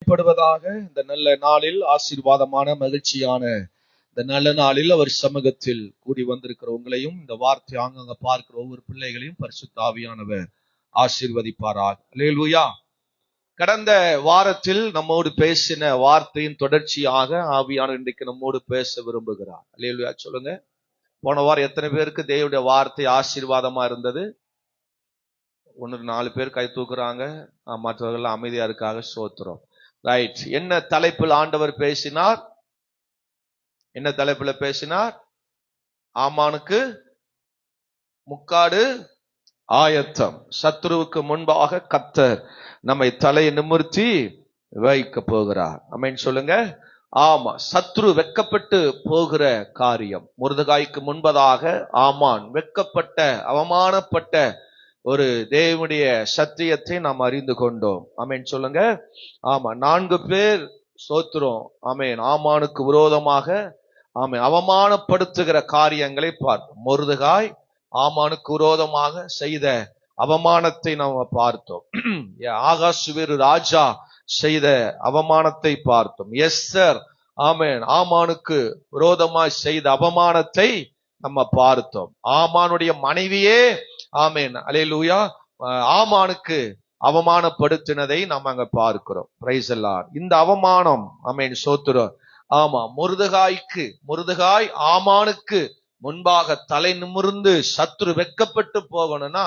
படுவதாக இந்த நல்ல நாளில் ஆசீர்வாதமான மகிழ்ச்சியான இந்த நல்ல நாளில் அவர் சமூகத்தில் கூடி வந்திருக்கிற உங்களையும் இந்த வார்த்தை அங்கங்க பார்க்கிற ஒவ்வொரு பிள்ளைகளையும் பரிசுத்த ஆவியானவர் ஆசீர்வதிப்பாராக. அல்லேலூயா. கடந்த வாரத்தில் நம்மோடு பேசின வார்த்தையின் தொடர்ச்சியாக ஆவியானவர் இன்றைக்கு நம்மோடு பேச விரும்புகிறார். அல்லேலூயா சொல்லுங்க. போன வாரம் எத்தனை பேருக்கு தேவனுடைய வார்த்தை ஆசீர்வாதமா இருந்தது? 1-4 பேர் கை தூக்குறாங்க, மற்றவர்கள் அமைதியா இருக்காங்க. ஸ்தோத்திரம். ரைட். என்ன தலைப்பில் ஆண்டவர் பேசினார்? என்ன தலைப்புல பேசினார்? ஆமானுக்கு முக்காடு ஆயத்தம். சத்துருவுக்கு முன்பாக கர்த்தர் நம்மை தலையை நிமிர்த்தி வைக்க போகிறார். ஆமென் சொல்லுங்க. ஆமா, சத்ரு வெட்கப்பட்டு போகிற காரியம். மொர்தெகாய்க்கு முன்பதாக ஆமான் வெட்கப்பட்ட அவமானப்பட்ட ஒரு தேவனுடைய சத்தியத்தை நாம் அறிந்து கொண்டோம். ஆமென் சொல்லுங்க. ஆமா, 4 பேர் சோத்திரம். ஆமென். ஆமானுக்கு விரோதமாக ஆமென் அவமானப்படுத்துகிற காரியங்களை பார்த்தோம். மொர்தெகாய் ஆமானுக்கு விரோதமாக செய்த அவமானத்தை நாம் பார்த்தோம். ஆகாசுவேறு ராஜா செய்த அவமானத்தை பார்த்தோம். எஸ்தர் ஆமென் ஆமானுக்கு விரோதமாய் செய்த அவமானத்தை நம்ம பார்த்தோம். ஆமானுடைய மனைவியே ஆமென் அல்லேலூயா ஆமானுக்கு அவமானப்படுத்தினதை நாம் அங்க பார்க்கிறோம். Praise the Lord. இந்த அவமானம் ஆமென் சோத்திரம். ஆமா, மொர்தெகாய் ஆமானுக்கு முன்பாக தலை நிமிர்ந்து சத்ரு வெட்கப்பட்டு போகணும்னா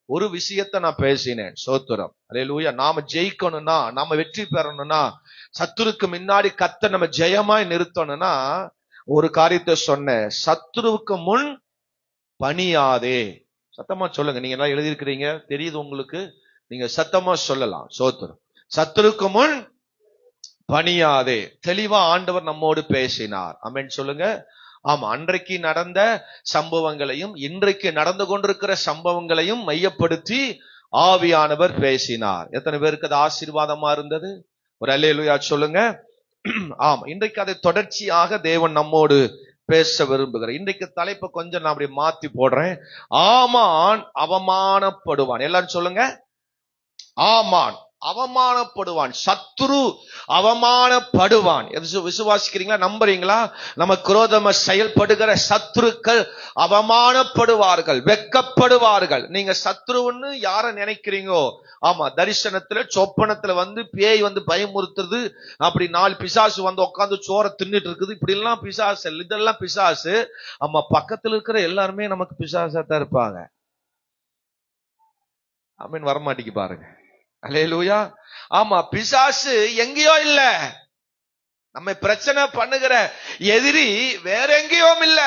ஒரு விஷயத்தை நான் பேசினேன். சோத்திரம். அல்லேலூயா. நாம ஜெயிக்கணும்னா, நாம வெற்றி பெறணும்னா, சத்துருக்கு முன்னாடி கர்த்தர் நம்ம ஜெயமாய் நிறுத்தணும்னா ஒரு காரியத்தை சொன்னேன். சத்துருவுக்கு முன் பணியாதே. சத்தமா சொல்லுங்க. நீங்க எல்லாம் எழுதியிருக்கிறீங்க, தெரியுது உங்களுக்கு. நீங்க சத்தமா சொல்லலாம். சோத்திரம். சத்துருக்கு முன் பணியாதே. தெளிவா ஆண்டவர் நம்மோடு பேசினார். ஆமென் சொல்லுங்க. ஆமா, அன்றைக்கு நடந்த சம்பவங்களையும் இன்றைக்கு நடந்து கொண்டிருக்கிற சம்பவங்களையும் மையப்படுத்தி ஆவியானவர் பேசினார். எத்தனை பேருக்கு அது ஆசீர்வாதமா இருந்தது? ஒரு அல்லேலூயா சொல்லுங்க. ஆமா, இன்றைக்கு அதை தொடர்ச்சியாக தேவன் நம்மோடு பேச விரும்புகிறேன். இன்றைக்கு தலைப்பை கொஞ்சம் நான் அப்படி மாத்தி போடுறேன். ஆமான் அவமானப்படுவான். எல்லாரும் சொல்லுங்க. ஆமான் அவமானப்படுவான். சத்துரு அவமானப்படுவான். விசுவாசிக்கிறீங்களா? நம்புறீங்களா? நமக்கு விரோதமா செயல்படுகிற சத்துருக்கள் அவமானப்படுவார்கள், வெட்கப்படுவார்கள். நீங்க சத்ருன்னு யார நினைக்கிறீங்கோ? ஆமா, தரிசனத்துல சொப்பனத்துல வந்து பேய் வந்து பயமுறுத்துறது, அப்படி 4 பிசாசு வந்து உட்காந்து சோற தின்னுட்டு இருக்குது, இப்படி எல்லாம் பிசாசு. இதெல்லாம் பிசாசு. ஆமா, பக்கத்துல இருக்கிற எல்லாருமே நமக்கு பிசாசா தான் இருப்பாங்க. ஆமென். வரமாட்டிக்கு பாருங்க. அல்லேலூயா. ஆமா, பிசாசு எங்கேயோ இல்ல. நம்ம பிரச்சனை பண்ணுகிற எதிரி வேற எங்கேயோ இல்ல.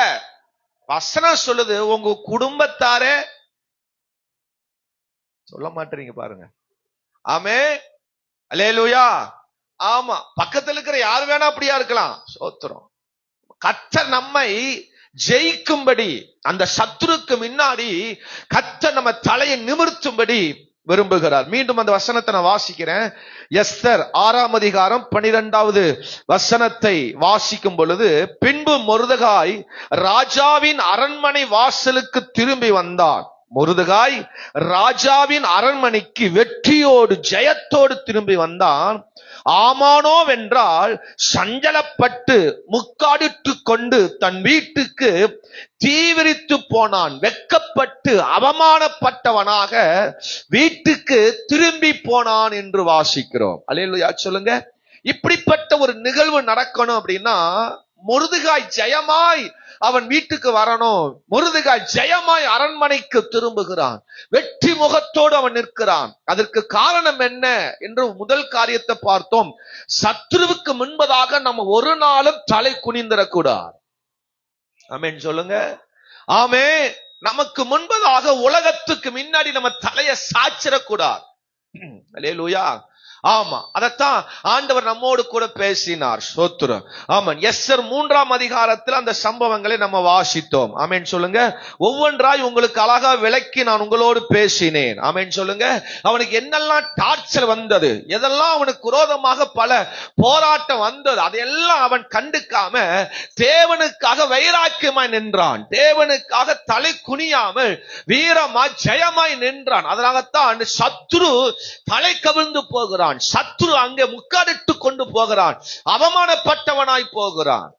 வசனம் சொல்லுது, உங்க குடும்பத்தாரே சொல்ல மாட்டீங்க பாருங்க. ஆமே. அல்லேலூயா. ஆமா, பக்கத்துல இருக்கிற யாரு வேணா அப்படியா இருக்கலாம். சோத்திரம். கர்த்தர் நம்மை ஜெயிக்கும்படி, அந்த சத்துருக்கு முன்னாடி கர்த்தர் நம்ம தலையை நிமிர்த்தும்படி விரும்புகிறார். மீண்டும் அந்த வசனத்தை நான் வாசிக்கிறேன். எஸ்தர் 6ஆம் அதிகாரம் 12வது வசனத்தை வாசிக்கும் பொழுது, பின்பு மொர்தெகாய் ராஜாவின் அரண்மனை வாசலுக்கு திரும்பி வந்தான். மொர்தெகாய் ராஜாவின் அரண்மனைக்கு வெற்றியோடு ஜெயத்தோடு திரும்பி வந்தான். ஆமானோ வென்றால் சஞ்சலப்பட்டு முக்காடிட்டு கொண்டு தன் வீட்டுக்கு தீவிரித்து போனான். வெட்கப்பட்டு அவமானப்பட்டவனாக வீட்டுக்கு திரும்பி போனான் என்று வாசிக்கிறோம். அல்லேலூயா சொல்லுங்க. இப்படிப்பட்ட ஒரு நிகழ்வு நடக்கணும் அப்படின்னா மொர்தெகாய் ஜெயமாய் அவன் வீட்டுக்கு வரணும். மொர்தெகாய் ஜெயமாய் அரண்மனைக்கு திரும்புகிறான். வெற்றி முகத்தோடு அவன் நிற்கிறான். அதற்கு காரணம் என்ன என்று முதல் காரியத்தை பார்த்தோம். சத்ருவுக்கு முன்பதாக நம்ம ஒரு நாளும் தலை குனிந்திடக்கூடாது. ஆமென் சொல்லுங்க. ஆமே. நமக்கு முன்பதாக உலகத்துக்கு முன்னாடி நம்ம தலையை சாச்சிடக்கூடாது. அல்லேலூயா. ஆமா, அதத்தான் ஆண்டவர் நம்மோடு கூட பேசினார். ஸ்தோத்திரம். ஆமன். எஸ்தர் 3ஆம் அதிகாரத்தில் அந்த சம்பவங்களை நம்ம வாசித்தோம். ஆமென் சொல்லுங்க. ஒவ்வொன்றாய் உங்களுக்கு அழகா விளக்கி நான் உங்களோடு பேசினேன். ஆமென் சொல்லுங்க. அவனுக்கு என்னெல்லாம் டார்ச்சர் வந்தது, எதெல்லாம் அவனுக்கு விரோதமாக பல போராட்டம் வந்தது, அதையெல்லாம் அவன் கண்டுக்காம தேவனுக்காக வைராக்கியமாய் நின்றான். தேவனுக்காக தலை குனியாமல் வீரமாய் ஜெயமாய் நின்றான். அதனால்தான் சத்ரு தலை கவிழ்ந்து போகிறான். போகிறான். சத்துரு அங்கே முக்காடிட்டு கொண்டு போகிறான். அவமானப்பட்டவனாய் போகிறான்.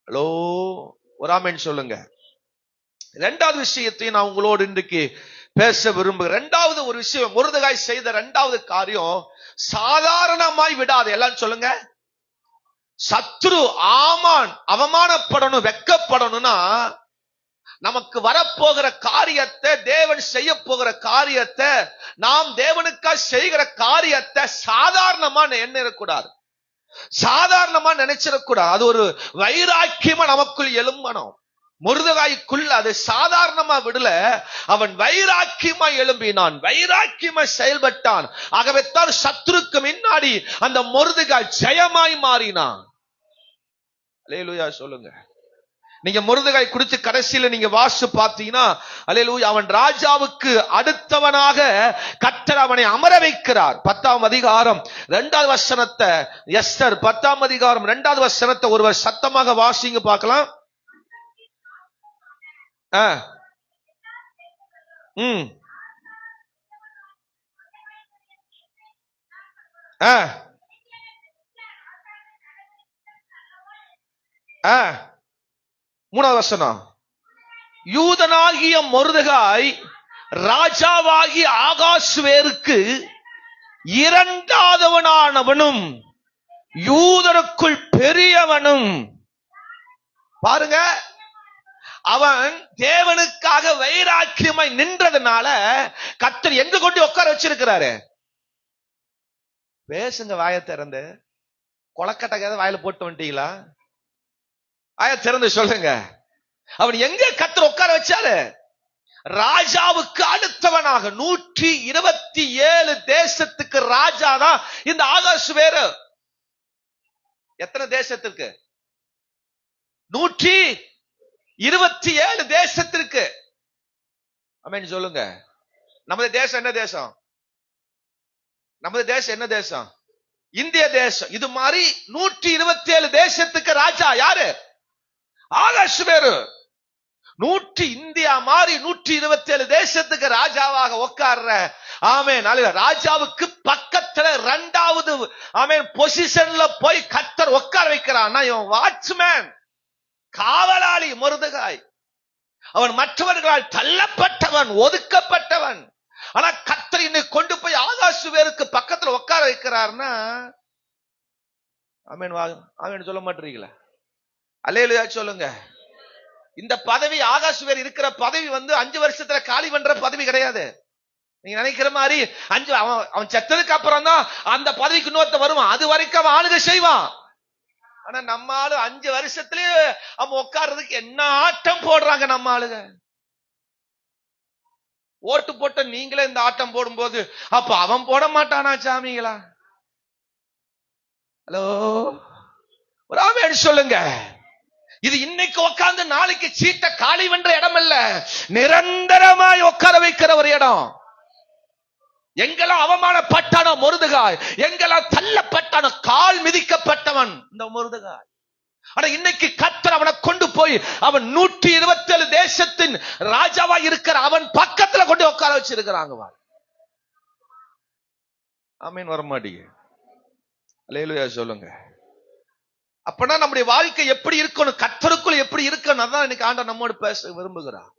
ஹலோ, ஒரு ஆமென் சொல்லுங்க. இரண்டாவது விஷயத்தை நான் உங்களோடு இன்றைக்கு பேச விரும்புகிறேன். இரண்டாவது ஒரு விஷயம், மொர்தெகாய் செய்த இரண்டாவது காரியம், சாதாரணமாய் விடாது. எல்லாம் சொல்லுங்க. சத்ரு ஆமான் அவமானப்படணும், வெக்கப்படணும்னா நமக்கு வரப்போகிற காரியத்தை, தேவன் செய்ய போகிற காரியத்தை, நாம் தேவனுக்காக செய்கிற காரியத்தை சாதாரணமா எண்ணக்கூடாது, சாதாரணமா நினைச்சிடக்கூடாது. அது ஒரு வைராக்கியமா நமக்குள் எழும்பணும். மொர்தெகாய்க்குள்ள அது சாதாரணமா விடல, அவன் வைராக்கியமா எழும்பினான், வைராக்கியமா செயல்பட்டான். ஆகவேத்தான் சத்துருக்கு முன்னாடி அந்த மொர்தெகாய் ஜெயமாய் மாறினான். அல்லேலூயா சொல்லுங்க. நீங்க மொர்தெகாய் குறித்து கடைசியில நீங்க வாசிச்சு பார்த்தீங்கன்னா, அல்லேலூயா, அவன் ராஜாவுக்கு அடுத்தவனாக கர்த்தர் அவனை அமர வைக்கிறார். 10ஆம் அதிகாரம் 2வது வசனத்தை, எஸ்தர் 10ஆம் அதிகாரம் 2வது வசனத்தை ஒருவர் சத்தமாக வாசிங்க பார்க்கலாம். மூணாவது வசனம், யூதனாகிய மொர்தெகாய் ராஜாவாகிய ஆகாஸ்வேருக்கு இரண்டாதவனானவனும் யூதருக்குள் பெரியவனும். பாருங்க, அவன் தேவனுக்காக வைராக்கியமாய் நின்றதுனால கர்த்தர் எங்க கொண்டு உட்கார வச்சிருக்கிறாரு. பேசுங்க, வாயை திறந்து. கொலக்கட்டை வாயில போட்டு வந்துட்டீங்களா? வாயை திறந்து சொல்லுங்க. அவன் எங்க கர்த்தர் உட்கார வச்சாரு? ராஜாவுக்கு அடுத்தவனாக. 127 தேசத்துக்கு ராஜா தான் இந்த ஆகாஸ்வேரு. எத்தனை தேசத்திற்கு? 127 தேசத்திற்கு. ஆமென் சொல்லுங்க. நமது தேசம் என்ன தேசம்? நமது தேசம் என்ன தேசம்? இந்திய தேசம். இது மாதிரி 127 தேசத்துக்கு ராஜா யாரு? ஆகாஸ்வேரு. இந்தியா மாதிரி 127 தேசத்துக்கு ராஜாவாக உட்கார்ற, ஆமென், ராஜாவுக்கு பக்கத்துல 2வது ஆமென் பொசிஷன்ல போய் கர்த்தர் உட்கார வைக்கிறான். இவன் வாட்ச்மேன், காவலாளி மொர்தெகாய். அவன் மற்றவர்களால் தள்ளப்பட்டவன், ஒதுக்கப்பட்டவன். ஆனா கர்த்தர் இன்னைக்கு கொண்டு போய் ஆகாஸ்வேருக்கு பக்கத்துல உட்கார வைக்கிறார்னா, ஆமென் ஆமென் சொல்ல மாட்டீங்களா? அல்லேலூயா சொல்லுங்க. இந்த பதவி, ஆகாஸ்வேர் இருக்கிற பதவி 5 வருஷத்துல காலி பண்ற பதவி கிடையாது. நீங்க நினைக்கிற மாதிரி அவன் செத்ததுக்கு அப்புறம் தான் அந்த பதவிக்கு இன்னொருத்த வருவான். அது வரைக்கும் அவன் ஆளுகை செய்வான். ஆனா நம்ம ஆளு 5 வருஷத்துலயே அவன் உட்கார்றதுக்கு என்ன ஆட்டம் போடுறாங்க நம்ம ஆளுங்க. ஓட்டு போட்ட நீங்களே இந்த ஆட்டம் போடும்போது அப்ப அவன் போட மாட்டானா சாமிங்களா? ஹலோ, ஒரு ஆமென் சொல்லுங்க. இது இன்னைக்கு உட்கார்ந்து நாளைக்கு சீட்ட காலி வென்ற இடம் அல்ல, நிரந்தரமாய் உட்கார வைக்கிற ஒரு இடம். எங்கெல்லாம் அவமானப்பட்டானோ மொர்தெகாய், எங்கெல்லாம் தள்ளப்பட்டானோ, கால் மிதிக்கப்பட்டவன் இந்த மொர்தெகாய். ஆனா இன்னைக்கு கர்த்தர் அவனை கொண்டு போய் அவன் 127 தேசத்தின் ராஜாவா இருக்கிற அவன் பக்கத்துல கொண்டு உட்கார வச்சிருக்கிறாங்க. ஆமென் வர மாட்டீங்க. அல்லேலூயா சொல்லுங்க. அப்பனா நம்முடைய வாழ்க்கை எப்படி இருக்கணும், கர்த்தருக்குள் எப்படி இருக்கணும், அதான் இன்னைக்கு ஆண்டவர் நம்மோடு பேச விரும்புகிறார்.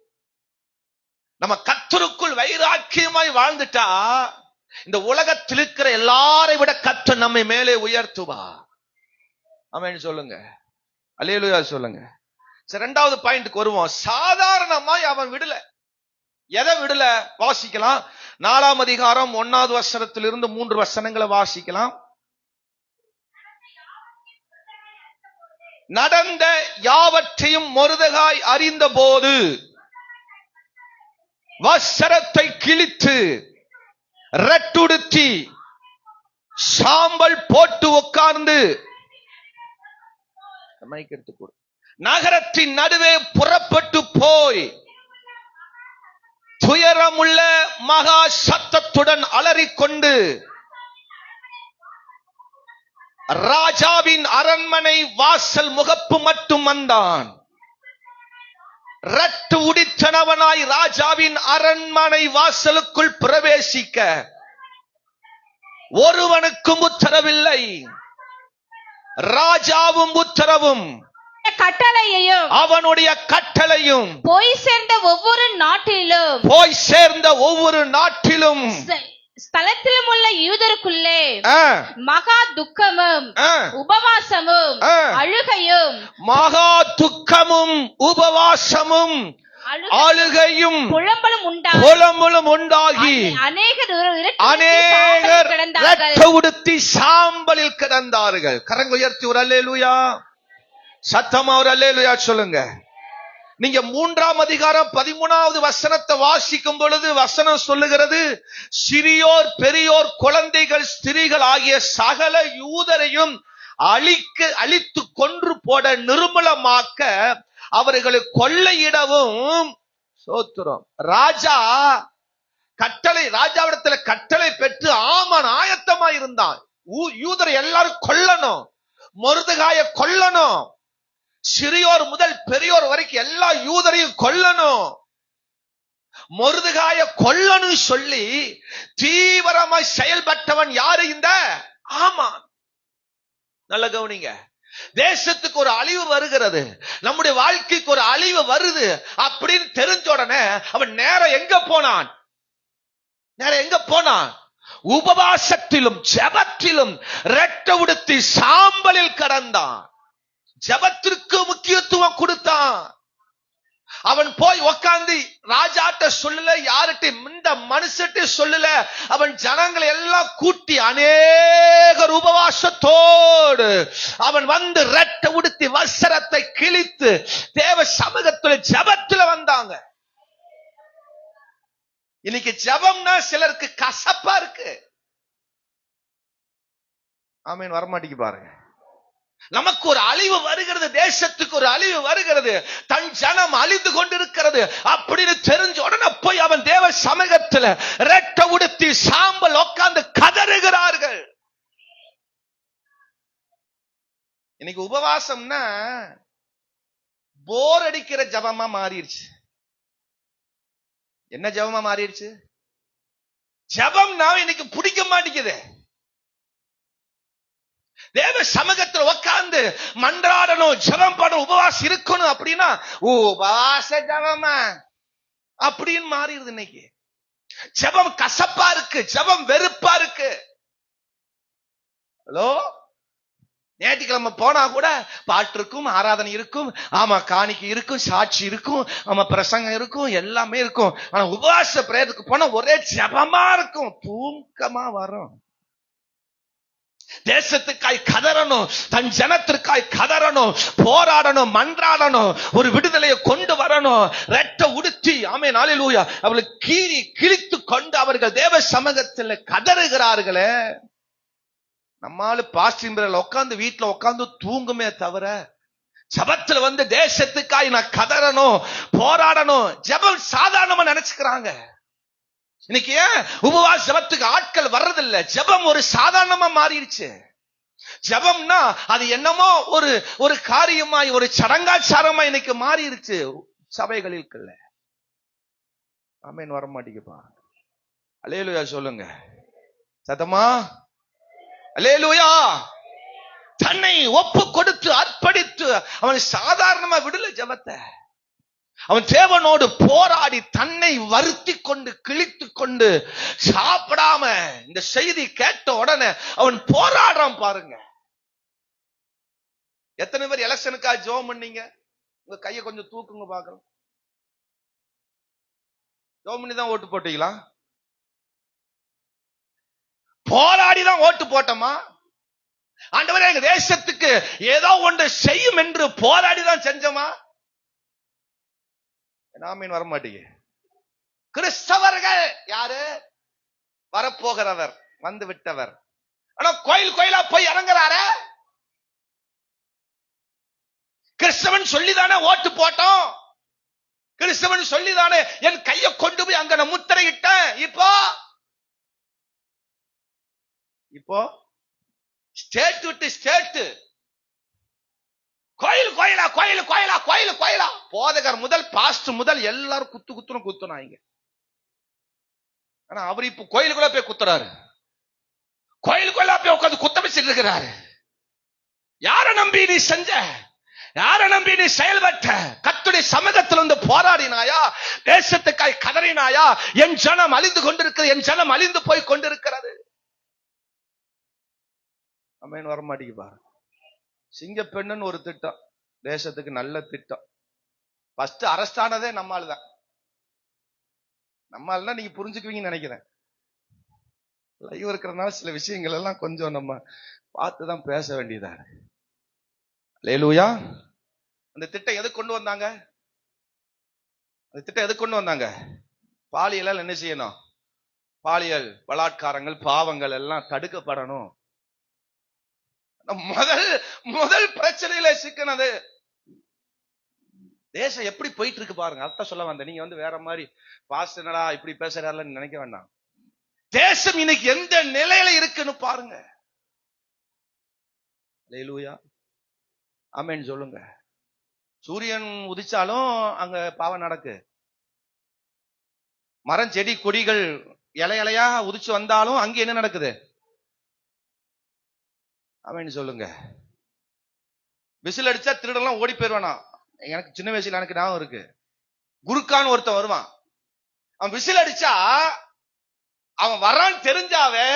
நம்ம கர்த்தருக்குள் வைராக்கியமாய் வாழ்ந்துட்டா இந்த உலகத்தில் இருக்கிற எல்லாரை விட கர்த்தர் நம்மை மேலே உயர்த்துவா. ஆமென் சொல்லுங்க. அல்லேலூயா சொல்லுங்க. சரி, 2வது பாயிண்ட்க்கு வருவோம். சாதாரணமாய் அவன் விடல. எதை விடல? வாசிக்கலாம். 4ஆம் அதிகாரம் 1வது வசனத்திலிருந்து 3 வசனங்களை வாசிக்கலாம். நடந்த யாவற்றையும் மொர்தெகாய் அறிந்த போது வஸ்திரத்தை கிழித்து ரெட்டுடுத்தி சாம்பல் போட்டு உட்கார்ந்து நகரத்தின் நடுவே புறப்பட்டு போய் துயரமுள்ள மகா சத்தத்துடன் அலறிக்கொண்டு ராஜாவின் அரண்மனை வாசல் முகப்பு மட்டும் வந்தான். ரட்டு உடித்தனவனாய் ராஜாவின் அரண்மனை வாசலுக்குள் பிரவேசிக்க ஒருவனுக்கும் உத்தரவில்லை, ராஜாவும் உத்தரவும் கட்டளையையும் அவனுடைய கட்டளையும் போய் சேர்ந்த ஒவ்வொரு நாட்டிலும் ஸ்தலத்திலும் உள்ள யூதருக்குள்ளே மகா துக்கமும் உபவாசமும் அழுகையும் அழுகையும் புலம்பலும் உண்டாகி அநேகர் உடுத்தி சாம்பலில் கிடந்தார்கள். கரங்க உயர்த்தி ஒரு அல்லேலூயா, சத்தமா ஒரு அல்லேலூயா சொல்லுங்க. நீங்க 3ஆம் அதிகாரம் 13வது வசனத்தை வாசிக்கும் பொழுது வசனம் சொல்லுகிறது, சிறியோர் பெரியோர் குழந்தைகள் ஸ்திரீகள் ஆகிய சகல யூதரையும் அழித்து கொன்று போட நிர்மூலமாக்க அவர்களை கொள்ளையிடவும் சோத்திரம் ராஜாவிடத்துல கட்டளை பெற்று ஆமான் ஆயத்தமா இருந்தான். யூதரை எல்லாரும் கொல்லணும், மொர்தெகாயை கொல்லணும், சிறியோர் முதல் பெரியோர் வரைக்கும் எல்லா யூதரையும் கொல்லணும், மொர்தெகாயை கொல்லணும் சொல்லி தீவிரமாய் செயல்பட்டவன் யாரு? இந்த ஆமான். நல்ல கவனிங்க. தேசத்துக்கு ஒரு அழிவு வருகிறது, நம்முடைய வாழ்க்கைக்கு ஒரு அழிவு வருது அப்படின்னு தெரிஞ்ச உடனே அவன் நேரம் எங்க போனான்? உபவாசத்திலும் ஜெபத்திலும் ரெட்ட உடுத்தி சாம்பலில் கடந்தான். ஜெபத்திற்கு முக்கியத்துவம் கொடுத்தான். அவன் போய் உக்காந்து ராஜாட்ட சொல்லல, யார்கிட்ட இந்த மனுஷட்ட சொல்லல. அவன் ஜனங்களை எல்லாம் கூட்டி அநேகர் உபவாசத்தோடு அவன் வந்து ரெட்ட உடுத்தி வஸ்திரத்தை கிழித்து தேவ சமூகத்துல ஜெபத்துல வந்தாங்க. இன்னைக்கு ஜெபம்னா சிலருக்கு கசப்பா இருக்கு. ஆமீன், வரமாட்டேங்க பாருங்க. நமக்கு ஒரு அழிவு வருகிறது, தேசத்துக்கு ஒரு அழிவு வருகிறது, தன் ஜனம் அழிந்து கொண்டிருக்கிறது அப்படின்னு தெரிஞ்ச உடனே போய் அவன் தேவ சமூகத்துல ரெட்ட உடுத்தி சாம்பல் உட்கார்ந்து கதறுகிறார்கள். இன்னைக்கு உபவாசம்னா போர் அடிக்கிற ஜபமா மாறிடுச்சு. என்ன ஜபமா மாறிடுச்சு? ஜபம்னா இன்னைக்கு பிடிக்க மாட்டேங்குது. தேவ சமூகத்தில் உட்கார்ந்து மன்றாடணும், ஜெபம் பண்ணணும், உபவாசம் இருக்கணும் அப்படின்னா உபவாச ஜெபமா அப்படின்னு மாறிடுது. இன்னைக்கு ஜெபம் கசப்பா இருக்கு, ஜெபம் வெறுப்பா இருக்கு. ஹலோ, ஞாயிற்றுக்கிழமை போனா கூட பாட்டு இருக்கும், ஆராதனை இருக்கும், ஆமா காணிக்கை இருக்கும், சாட்சி இருக்கும், ஆமா பிரசங்கம் இருக்கும், எல்லாமே இருக்கும். ஆனா உபவாச பிரேயருக்கு போனா ஒரே ஜெபமா இருக்கும், தூக்கமா வரும். தேசத்துக்காய் கதறணும், தன் ஜனத்திற்காய் கதறணும், போராடணும், மன்றாடணும், ஒரு விடுதலையை கொண்டு வரணும். ரெட்ட உடுத்தி ஆமென் அல்லேலூயா அவளை கிழித்து கொண்டு அவர்கள் தேவ சமூகத்தில் கதறுகிறார்களே. நம்மால பாஸ்டிம்பரில் உட்கார்ந்து வீட்டுல உட்கார்ந்து தூங்குமே தவிர ஜபத்துல வந்து தேசத்துக்காய் நான் கதறணும், போராடணும். ஜபம் சாதாரணமா நினைச்சுக்கிறாங்க. இன்னைக்கு ஏன் உபவாச ஜபத்துக்கு ஆட்கள் வர்றதில்லை? ஜபம் ஒரு சாதாரணமா மாறிடுச்சு. ஜபம்னா அது என்னமோ ஒரு காரியமாய், ஒரு சடங்காச்சாரமா இன்னைக்கு மாறிடுச்சு சபைகளில். ஆமென், வர மாட்டேங்கப்பா. அல்லேலூயா சொல்லுங்க சத்தமா, அல்லேலூயா. தன்னை ஒப்பு கொடுத்து அர்ப்பணித்து அவன் சாதாரணமா விடல ஜபத்தை. அவன் தேவனோடு போராடி தன்னை வருத்தி கொண்டு கிழித்து கொண்டு சாப்பிடாம இந்த செய்தி கேட்ட உடனே அவன் போராடுறான். பாருங்க, எத்தனை பேர் எலெக்ஷனுக்கா ஜெபம் பண்ணீங்க? உங்க கையை கொஞ்சம் தூக்குங்க பாக்கலாம். ஜெபம் பண்ணி தான் ஓட்டு போட்டீங்களா? போராடிதான் ஓட்டு போட்டோமா? ஆண்டவரே எங்க தேசத்துக்கு ஏதோ ஒன்று செய்யும் என்று போராடிதான் செஞ்சோமா? நாமீன் வர மாட்டீங்க. கிறிஸ்தவர்கள் யாரு? வரப்போகிறவர், வந்து விட்டவர். ஆனா கோயில் கோயிலா போய் இறங்குறாரு. கிறிஸ்தவன் சொல்லிதானே ஓட்டு போட்டோம், கிறிஸ்தவன் சொல்லிதானே என் கையை கொண்டு போய் அங்க நான் முத்திரையிட்டேன். இப்போ ஸ்டேட் விட்டு ஸ்டேட், கோயில் கோயிலா கோயில் கோயிலா கோயில் கோயிலா, போதகர் முதல் பாஸ்டர் முதல் எல்லாரும் குத்துனாங்க. ஆனா அவர் இப்ப கோயிலுக்குள்ள போய் குத்துறாரு. கோயிலுக்குள்ள போய் உட்கார்ந்து குத்தம் வச்சிட்டு இருக்கிறாரு. யாரை நம்பி நீ செஞ்ச? யாரை நம்பி நீ செயல்பட்ட? கர்த்தருடைய சமூகத்தில் வந்து போராடினாயா? தேசத்துக்காய் கதறினாயா? என் ஜனம் அழிந்து கொண்டிருக்கிறது, என் ஜனம் அழிந்து போய் கொண்டிருக்கிறது. அமேன். வர மாட்டேங்குது. சிங்க பெண்ணுன்னு ஒரு திட்டம், தேசத்துக்கு நல்ல திட்டம். ஃபர்ஸ்ட் அரெஸ்ட் ஆனதே நம்மால்தான். நம்மால்தான் நீங்க புரிஞ்சுக்குவீங்கன்னு நினைக்கிறேன். லைவ் இருக்கிறதுனால சில விஷயங்கள் எல்லாம் கொஞ்சம் நம்ம பார்த்துதான் பேச வேண்டியதா இருக்கு. அல்லேலூயா. அந்த திட்டம் எதுக்கு கொண்டு வந்தாங்க? அந்த திட்டம் எதுக்கு கொண்டு வந்தாங்க? பாலியல் என்ன செய்யணும்? பாலியல் பலாத்காரங்கள், பாவங்கள் எல்லாம் தடுக்கப்படணும். முதல் பிரச்சனையில சிக்கனது தேசம் எப்படி போயிட்டு இருக்கு பாருங்க. அதான் சொல்ல வந்தேன். நீங்க வந்து வேற மாதிரி பாஸ்டர் என்னடா இப்படி பேசுறாருன்னு நினைக்க வேண்டாம். தேசம் இன்னைக்கு எந்த நிலையில இருக்குன்னு பாருங்க. அல்லேலூயா. ஆமென் சொல்லுங்க. சூரியன் உதிச்சாலும் அங்க பாவம் நடக்கு. மரம் செடி கொடிகள் இலை இலையா உதிச்சு வந்தாலும் அங்க என்ன நடக்குது? ஆமென் சொல்லுங்க. விசில் அடிச்சா திருடெல்லாம் ஓடி போயிருவானா? எனக்கு சின்ன வயசுல எனக்கு ஞாபகம் இருக்கு. குருக்கான்னு ஒருத்தன் வருவான். அவன் விசில் அடிச்சா அவன் வர்றான்னு தெரிஞ்சாவே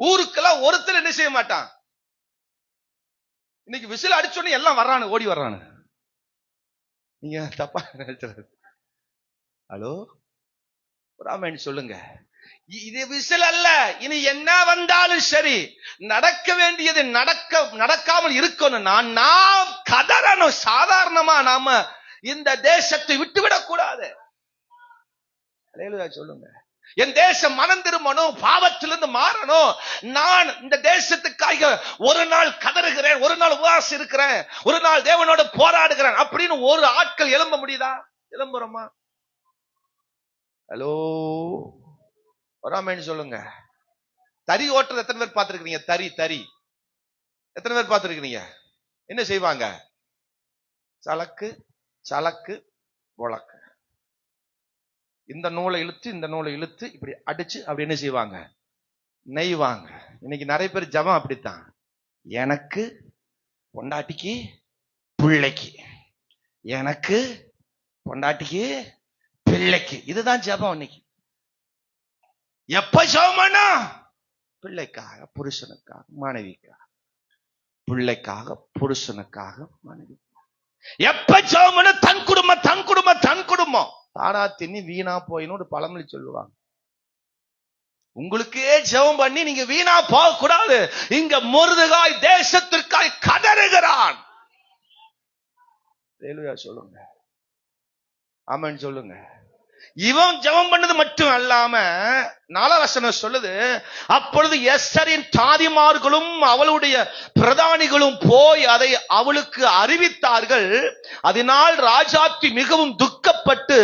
ஊருக்கெல்லாம் ஒருத்தர் என்ன செய்ய மாட்டான். இன்னைக்கு விசில் அடிச்சோன்னு எல்லாம் வர்றானு, ஓடி வர்றானு. நீங்க தப்பா நினைச்சது. ஹலோ, ஆமென் சொல்லுங்க. இது விசில் அல்ல. இனி என்ன வந்தாலும் சரி, நடக்க வேண்டியது நடக்காமல் இருக்கணும். நாம் கதறணும். சாதாரணமா நாம இந்த தேசத்தை விட்டுவிடக் கூடாது. அல்லேலூயா சொல்லுங்க. என் தேசம் மனம் திரும்பணும், பாவத்திலிருந்து மாறணும். நான் இந்த தேசத்துக்காக ஒரு நாள் கதறுகிறேன், ஒரு நாள் உபவாசம் இருக்கிறேன், ஒரு நாள் தேவனோட போராடுகிறேன் அப்படின்னு ஒரு ஆட்கள் எழும்ப முடியுதா? எழும்புறோமா? ஹலோ, ஆமென் சொல்லுங்க. தறி ஓட்டுறது எத்தனை பேர் பார்த்திருக்கீங்க? தறி எத்தனை பேர் பார்த்திருக்கீங்க? என்ன செய்வாங்க? சலக்கு சலக்கு உலக்கு. இந்த நூலை இழுத்து இந்த நூலை இழுத்து இப்படி அடிச்சு அப்படி என்ன செய்வாங்க? நெய்வாங்க. இன்னைக்கு நிறைய பேர் ஜபம் அப்படித்தான். எனக்கு பொண்டாட்டிக்கு பிள்ளைக்கு, எனக்கு பொண்டாட்டிக்கு பிள்ளைக்கு. இதுதான் ஜபம் இன்னைக்கு. எப்ப ஜபம்னா? பிள்ளைக்காக, புருஷனுக்காக, மனைவிக்காக. பிள்ளைக்காக, புருஷனுக்காக, மனைவி. எப்ப ஜபம்னா தன் குடும்பம் தன் குடும்பம் தன் குடும்பம். தானா தின்னி வீணா போயின்னு ஒரு பழமொழி சொல்லுவாங்க. உங்களுக்கே ஜெபம் பண்ணி நீங்க வீணா போக கூடாது. இங்க மொர்தெகாய் தேசத்திற்காய் கதறுகிறான். அல்லேலூயா சொல்லுங்க. ஆமென் சொல்லுங்க. இவன் ஜெபம் பண்ணது மட்டும் அல்லாம 4 வசனம் சொல்லுது, அப்பொழுது எஸ்தரின் தாதிமார்களும் அவளுடைய பிரதானிகளும் போய் அதை அவளுக்கு அறிவித்தார்கள். அதனால் ராஜாத்தி மிகவும் துக்கப்பட்டு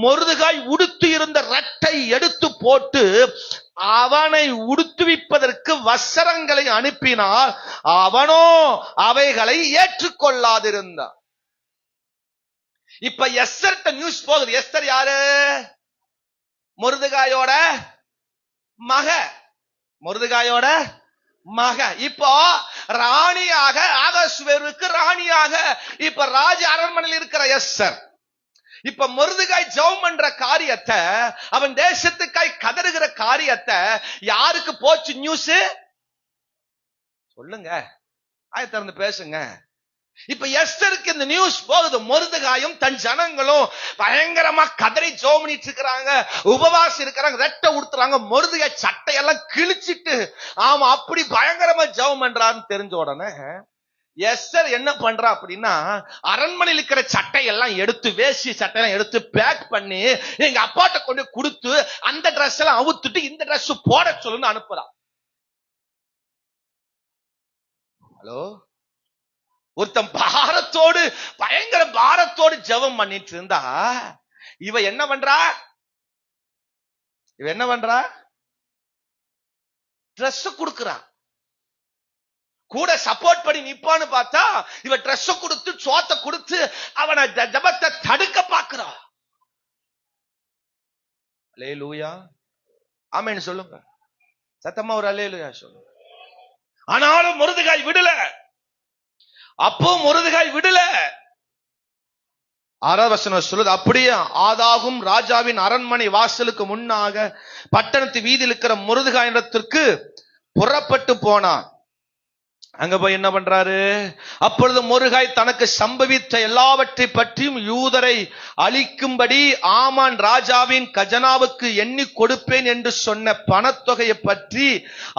மொர்தெகாய் உடுத்தி இருந்த ரட்டை எடுத்து போட்டு அவனை உடுத்துவிப்பதற்கு வஸ்திரங்களை அனுப்பினார். அவனோ அவைகளை ஏற்றுக்கொள்ளாதிருந்தான். இப்ப எஸ்தர்ட்ட நியூஸ் போகுது. எஸ்தர் யாரு? மொர்தெகாயோட மக. மொர்தெகாயோட மக. இப்போ ராணியாக, ஆகாசுவேருக்கு ராணியாக இப்ப ராஜ அரண்மனையில் இருக்கிற எஸ்தர். இப்ப மொர்தெகாய் ஜெபம் பண்ற காரியத்தை, அவன் தேசத்துக்காய் கதறுகிற காரியத்தை யாருக்கு போச்சு நியூஸ்? சொல்லுங்க, ஆய திறந்து பேசுங்க. இப்ப எஸ்தருக்கு இந்த நியூஸ் போகுது. மொர்தெகாயும் தன் ஜனங்களும் பயங்கரமா கதறி ஜெபம் பண்ணிட்டு இருக்கிறாங்க, உபவாசம் இருக்கிறாங்க, ரெட்டை உடுத்துறாங்க. மொர்தெகாய் சட்டையெல்லாம் கிழிச்சிட்டு ஆமா அப்படி பயங்கரமா ஜெபம் பண்றாருன்னு தெரிஞ்ச உடனே எஸ்தர் என்ன பண்றா அப்படின்னா, அரண்மனையில் இருக்கிற சட்டையெல்லாம் எடுத்து, வேஷ்டி சட்டையெல்லாம் எடுத்து பேக் பண்ணி எங்க அப்பாட்ட கொண்டு கொடுத்து அந்த டிரெஸ் எல்லாம் அவுத்துட்டு இந்த டிரெஸ் போட சொல்லுன்னு அனுப்புறா. ஹலோ, ஒருத்தன் பாரத்தோடு, பயங்கர பாரத்தோடு ஜெபம் பண்ணிட்டு இருந்தா இவ என்ன பண்றா? இவ என்ன பண்றா? டிரெஸ் கொடுக்கிறா. கூட சப்போர்ட் பண்ணி நிப்பான்னு பார்த்தா இவ டிரெஸ் கொடுத்து சோத்தை கொடுத்து அவனை ஜெபத்தை தடுக்க பாக்குறா. அல்லேலூயா. ஆமென் சொல்லுங்க. சத்தமா ஒரு அல்லேலூயா சொல்லுங்க. ஆனாலும் மொர்தெகாய் விடல. அப்போ மொர்தெகாய் விடல. 6வது வசனம் சொல்லுது, அப்படியே ஆதாகும் ராஜாவின் அரண்மனை வாசலுக்கு முன்னாக பட்டணத்து வீதியில் இருக்கிற மொர்தெகாய் இடத்திற்கு புறப்பட்டு போனான். அங்க போய் என்ன பண்றாரு? அப்பொழுது மொர்தெகாய் தனக்கு சம்பவித்த எல்லாவற்றை பற்றியும் யூதரை அழிக்கும்படி ஆமான் ராஜாவின் கஜனாவுக்கு எண்ணி கொடுப்பேன் என்று சொன்ன பணத்தொகையை பற்றி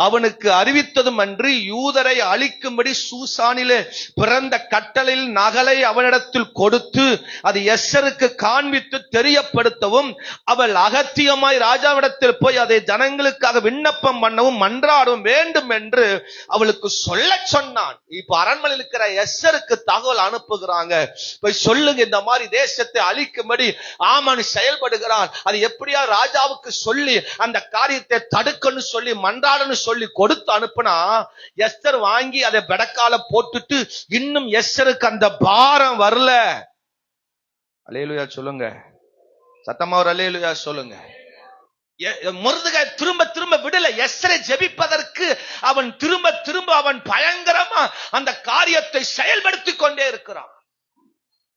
அவனுக்கு அறிவித்ததும் அன்று, யூதரை அழிக்கும்படி சூசானிலே பிறந்த கட்டளையில் நகலை அவனிடத்தில் கொடுத்து அது எஸ்தருக்கு காண்பித்து தெரியப்படுத்தவும், அவள் அகத்தியமாய் ராஜாவிடத்தில் போய் அதை ஜனங்களுக்காக விண்ணப்பம் பண்ணவும் மன்றாடவும் வேண்டும் என்று அவளுக்கு சொல்ல சொன்னான். இப்ப அரண்மனையில் இருக்கிற எஸ்தருக்கு தகவல் அனுப்புகிறாங்க, போய் சொல்லுங்க இந்த மாதிரி தேசத்தை அழிக்கும்படி ஆமான் செயல்படுகிறான், அது எப்படியா ராஜாவுக்கு சொல்லி அந்த காரியத்தை தடுக்கன்னு சொல்லி மன்றாடன்னு சொல்லி கொடுத்து அனுப்புனா, எஸ்தர் வாங்கி அதை பெடக்கால போட்டுட்டு இன்னும் எஸ்தருக்கு அந்த பாரம் வரல. அல்லேலூயா சொல்லுங்க. சத்தமா ஒரு அல்லேலூயா சொல்லுங்க. மொர்தெகாய் திரும்ப திரும்ப விடல. எஸ்தரை ஜெபிப்பதற்கு அவன் திரும்ப திரும்ப அவன் பயங்கரமா அந்த காரியத்தை செயல்படுத்திக் கொண்டே இருக்கிறான்.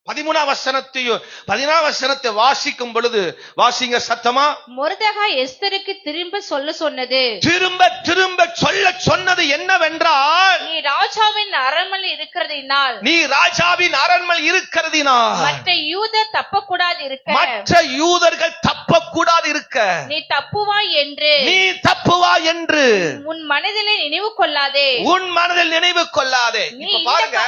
13ஆம் வசனத்தையும் 14ஆம் வசனத்தை வாசிக்கும் பொழுது, வாசிங்க சத்தமா. மொர்தெகாய் எஸ்தருக்கு திரும்ப சொல்ல சொன்னது, திரும்ப திரும்ப சொல்ல சொன்னது என்னவென்றால், நீ ராஜாவின் அரண்மனை இருக்கிறதினால், நீ ராஜாவின் அரண்மனை இருக்கிறதினால் மற்ற யூதர் தப்பக்கூடாது இருக்க, மற்ற யூதர்கள் தப்பக்கூடாது இருக்க நீ தப்புவாய் என்று, நீ தப்புவாய் என்று உன் மனதிலே நினைவு கொள்ளாதே, உன் மனதில் நினைவு கொள்ளாதே. இப்ப பாருங்க,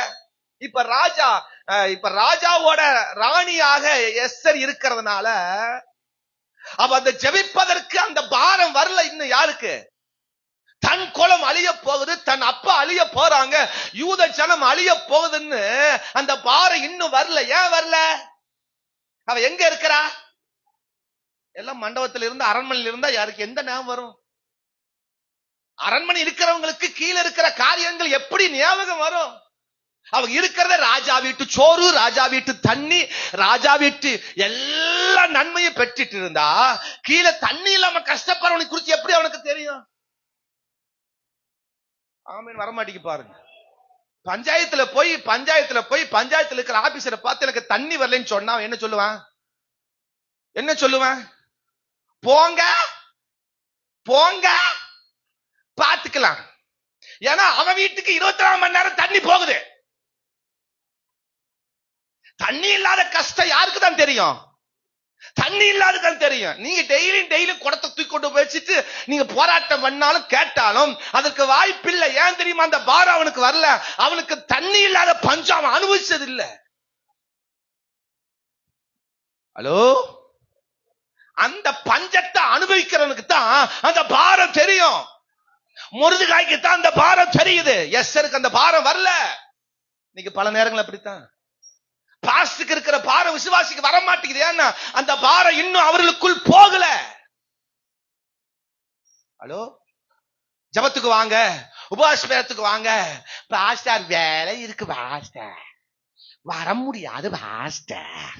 இப்ப ராஜாவோட ராணியாக எஸ்தர் இருக்கிறதுனால அவ அந்த ஜெபிப்பதற்கு அந்த பாரம் வரல. இன்னும் யாருக்கு? தன் குலம் அழிய போகுது, தன் அப்பா அழிய போறாங்க, யூத ஜனம் அழிய போகுதுன்னு அந்த பாரம் இன்னும் வரல. ஏன் வரல? அவ எங்க இருக்கிறா? எல்லாம் மண்டபத்தில் இருந்து அரண்மனையில் இருந்தா யாருக்கு எந்த ஞாபகம் வரும்? அரண்மனை இருக்கிறவங்களுக்கு கீழே இருக்கிற காரியங்கள் எப்படி ஞாபகம் வரும்? அவங்க இருக்கிறத ராஜா வீட்டு சோறு, ராஜா வீட்டு தண்ணி, ராஜா வீட்டு எல்லா நன்மையும் பெற்றுட்டு இருந்தா கீழே தண்ணி இல்லாம கஷ்டப்படுறவனை குறித்து எப்படி அவனுக்கு தெரியும்? ஆமீன். வரமாட்டேங்க பாருங்க. பஞ்சாயத்துல போய் பஞ்சாயத்துல இருக்கிற ஆபீசரை பார்த்து எனக்கு தண்ணி வரலன்னு சொன்னா என்ன சொல்லுவான்? என்ன சொல்லுவான்? போங்க போங்க பாத்துக்கலாம். ஏன்னா அவன் வீட்டுக்கு 24 மணி நேரம் தண்ணி போகுது. தண்ணி இல்லாத கஷ்டம் யாருக்கு தான் தெரியும்? தண்ணி இல்லாததான் தெரியும். நீங்க டெய்லி குடத்தை தூக்கி கொண்டு வச்சுட்டு நீங்க போராட்டம் பண்ணாலும் கேட்டாலும் அதற்கு வாய்ப்பில்லை. ஏன் தெரியுமா? அந்த பாரம் அவனுக்கு வரல. அவனுக்கு தண்ணி இல்லாத பஞ்சம் அவன் அனுபவிச்சது இல்ல. ஹலோ, அந்த பஞ்சத்தை அனுபவிக்கிறவனுக்கு தான் அந்த பாரம் தெரியும். மொர்தெகாய்க்கு தான் அந்த பாரம் தெரியுது. எஸ்தருக்கு அந்த பாரம் வரல. இன்னைக்கு பல நேரங்கள் அப்படித்தான். பாஸ்டுக்கு இருக்கிற பாரம் விசுவாசிக்கு வர மாட்டேங்குது. ஏன்னா அந்த பாரம் இன்னும் அவர்களுக்குள் போகல. ஹலோ, ஜபத்துக்கு வாங்க, உபவாசத்துக்கு வாங்க. பாஸ்டர் வேலை இருக்கு பாஸ்டர், வர முடியாது பாஸ்டர்.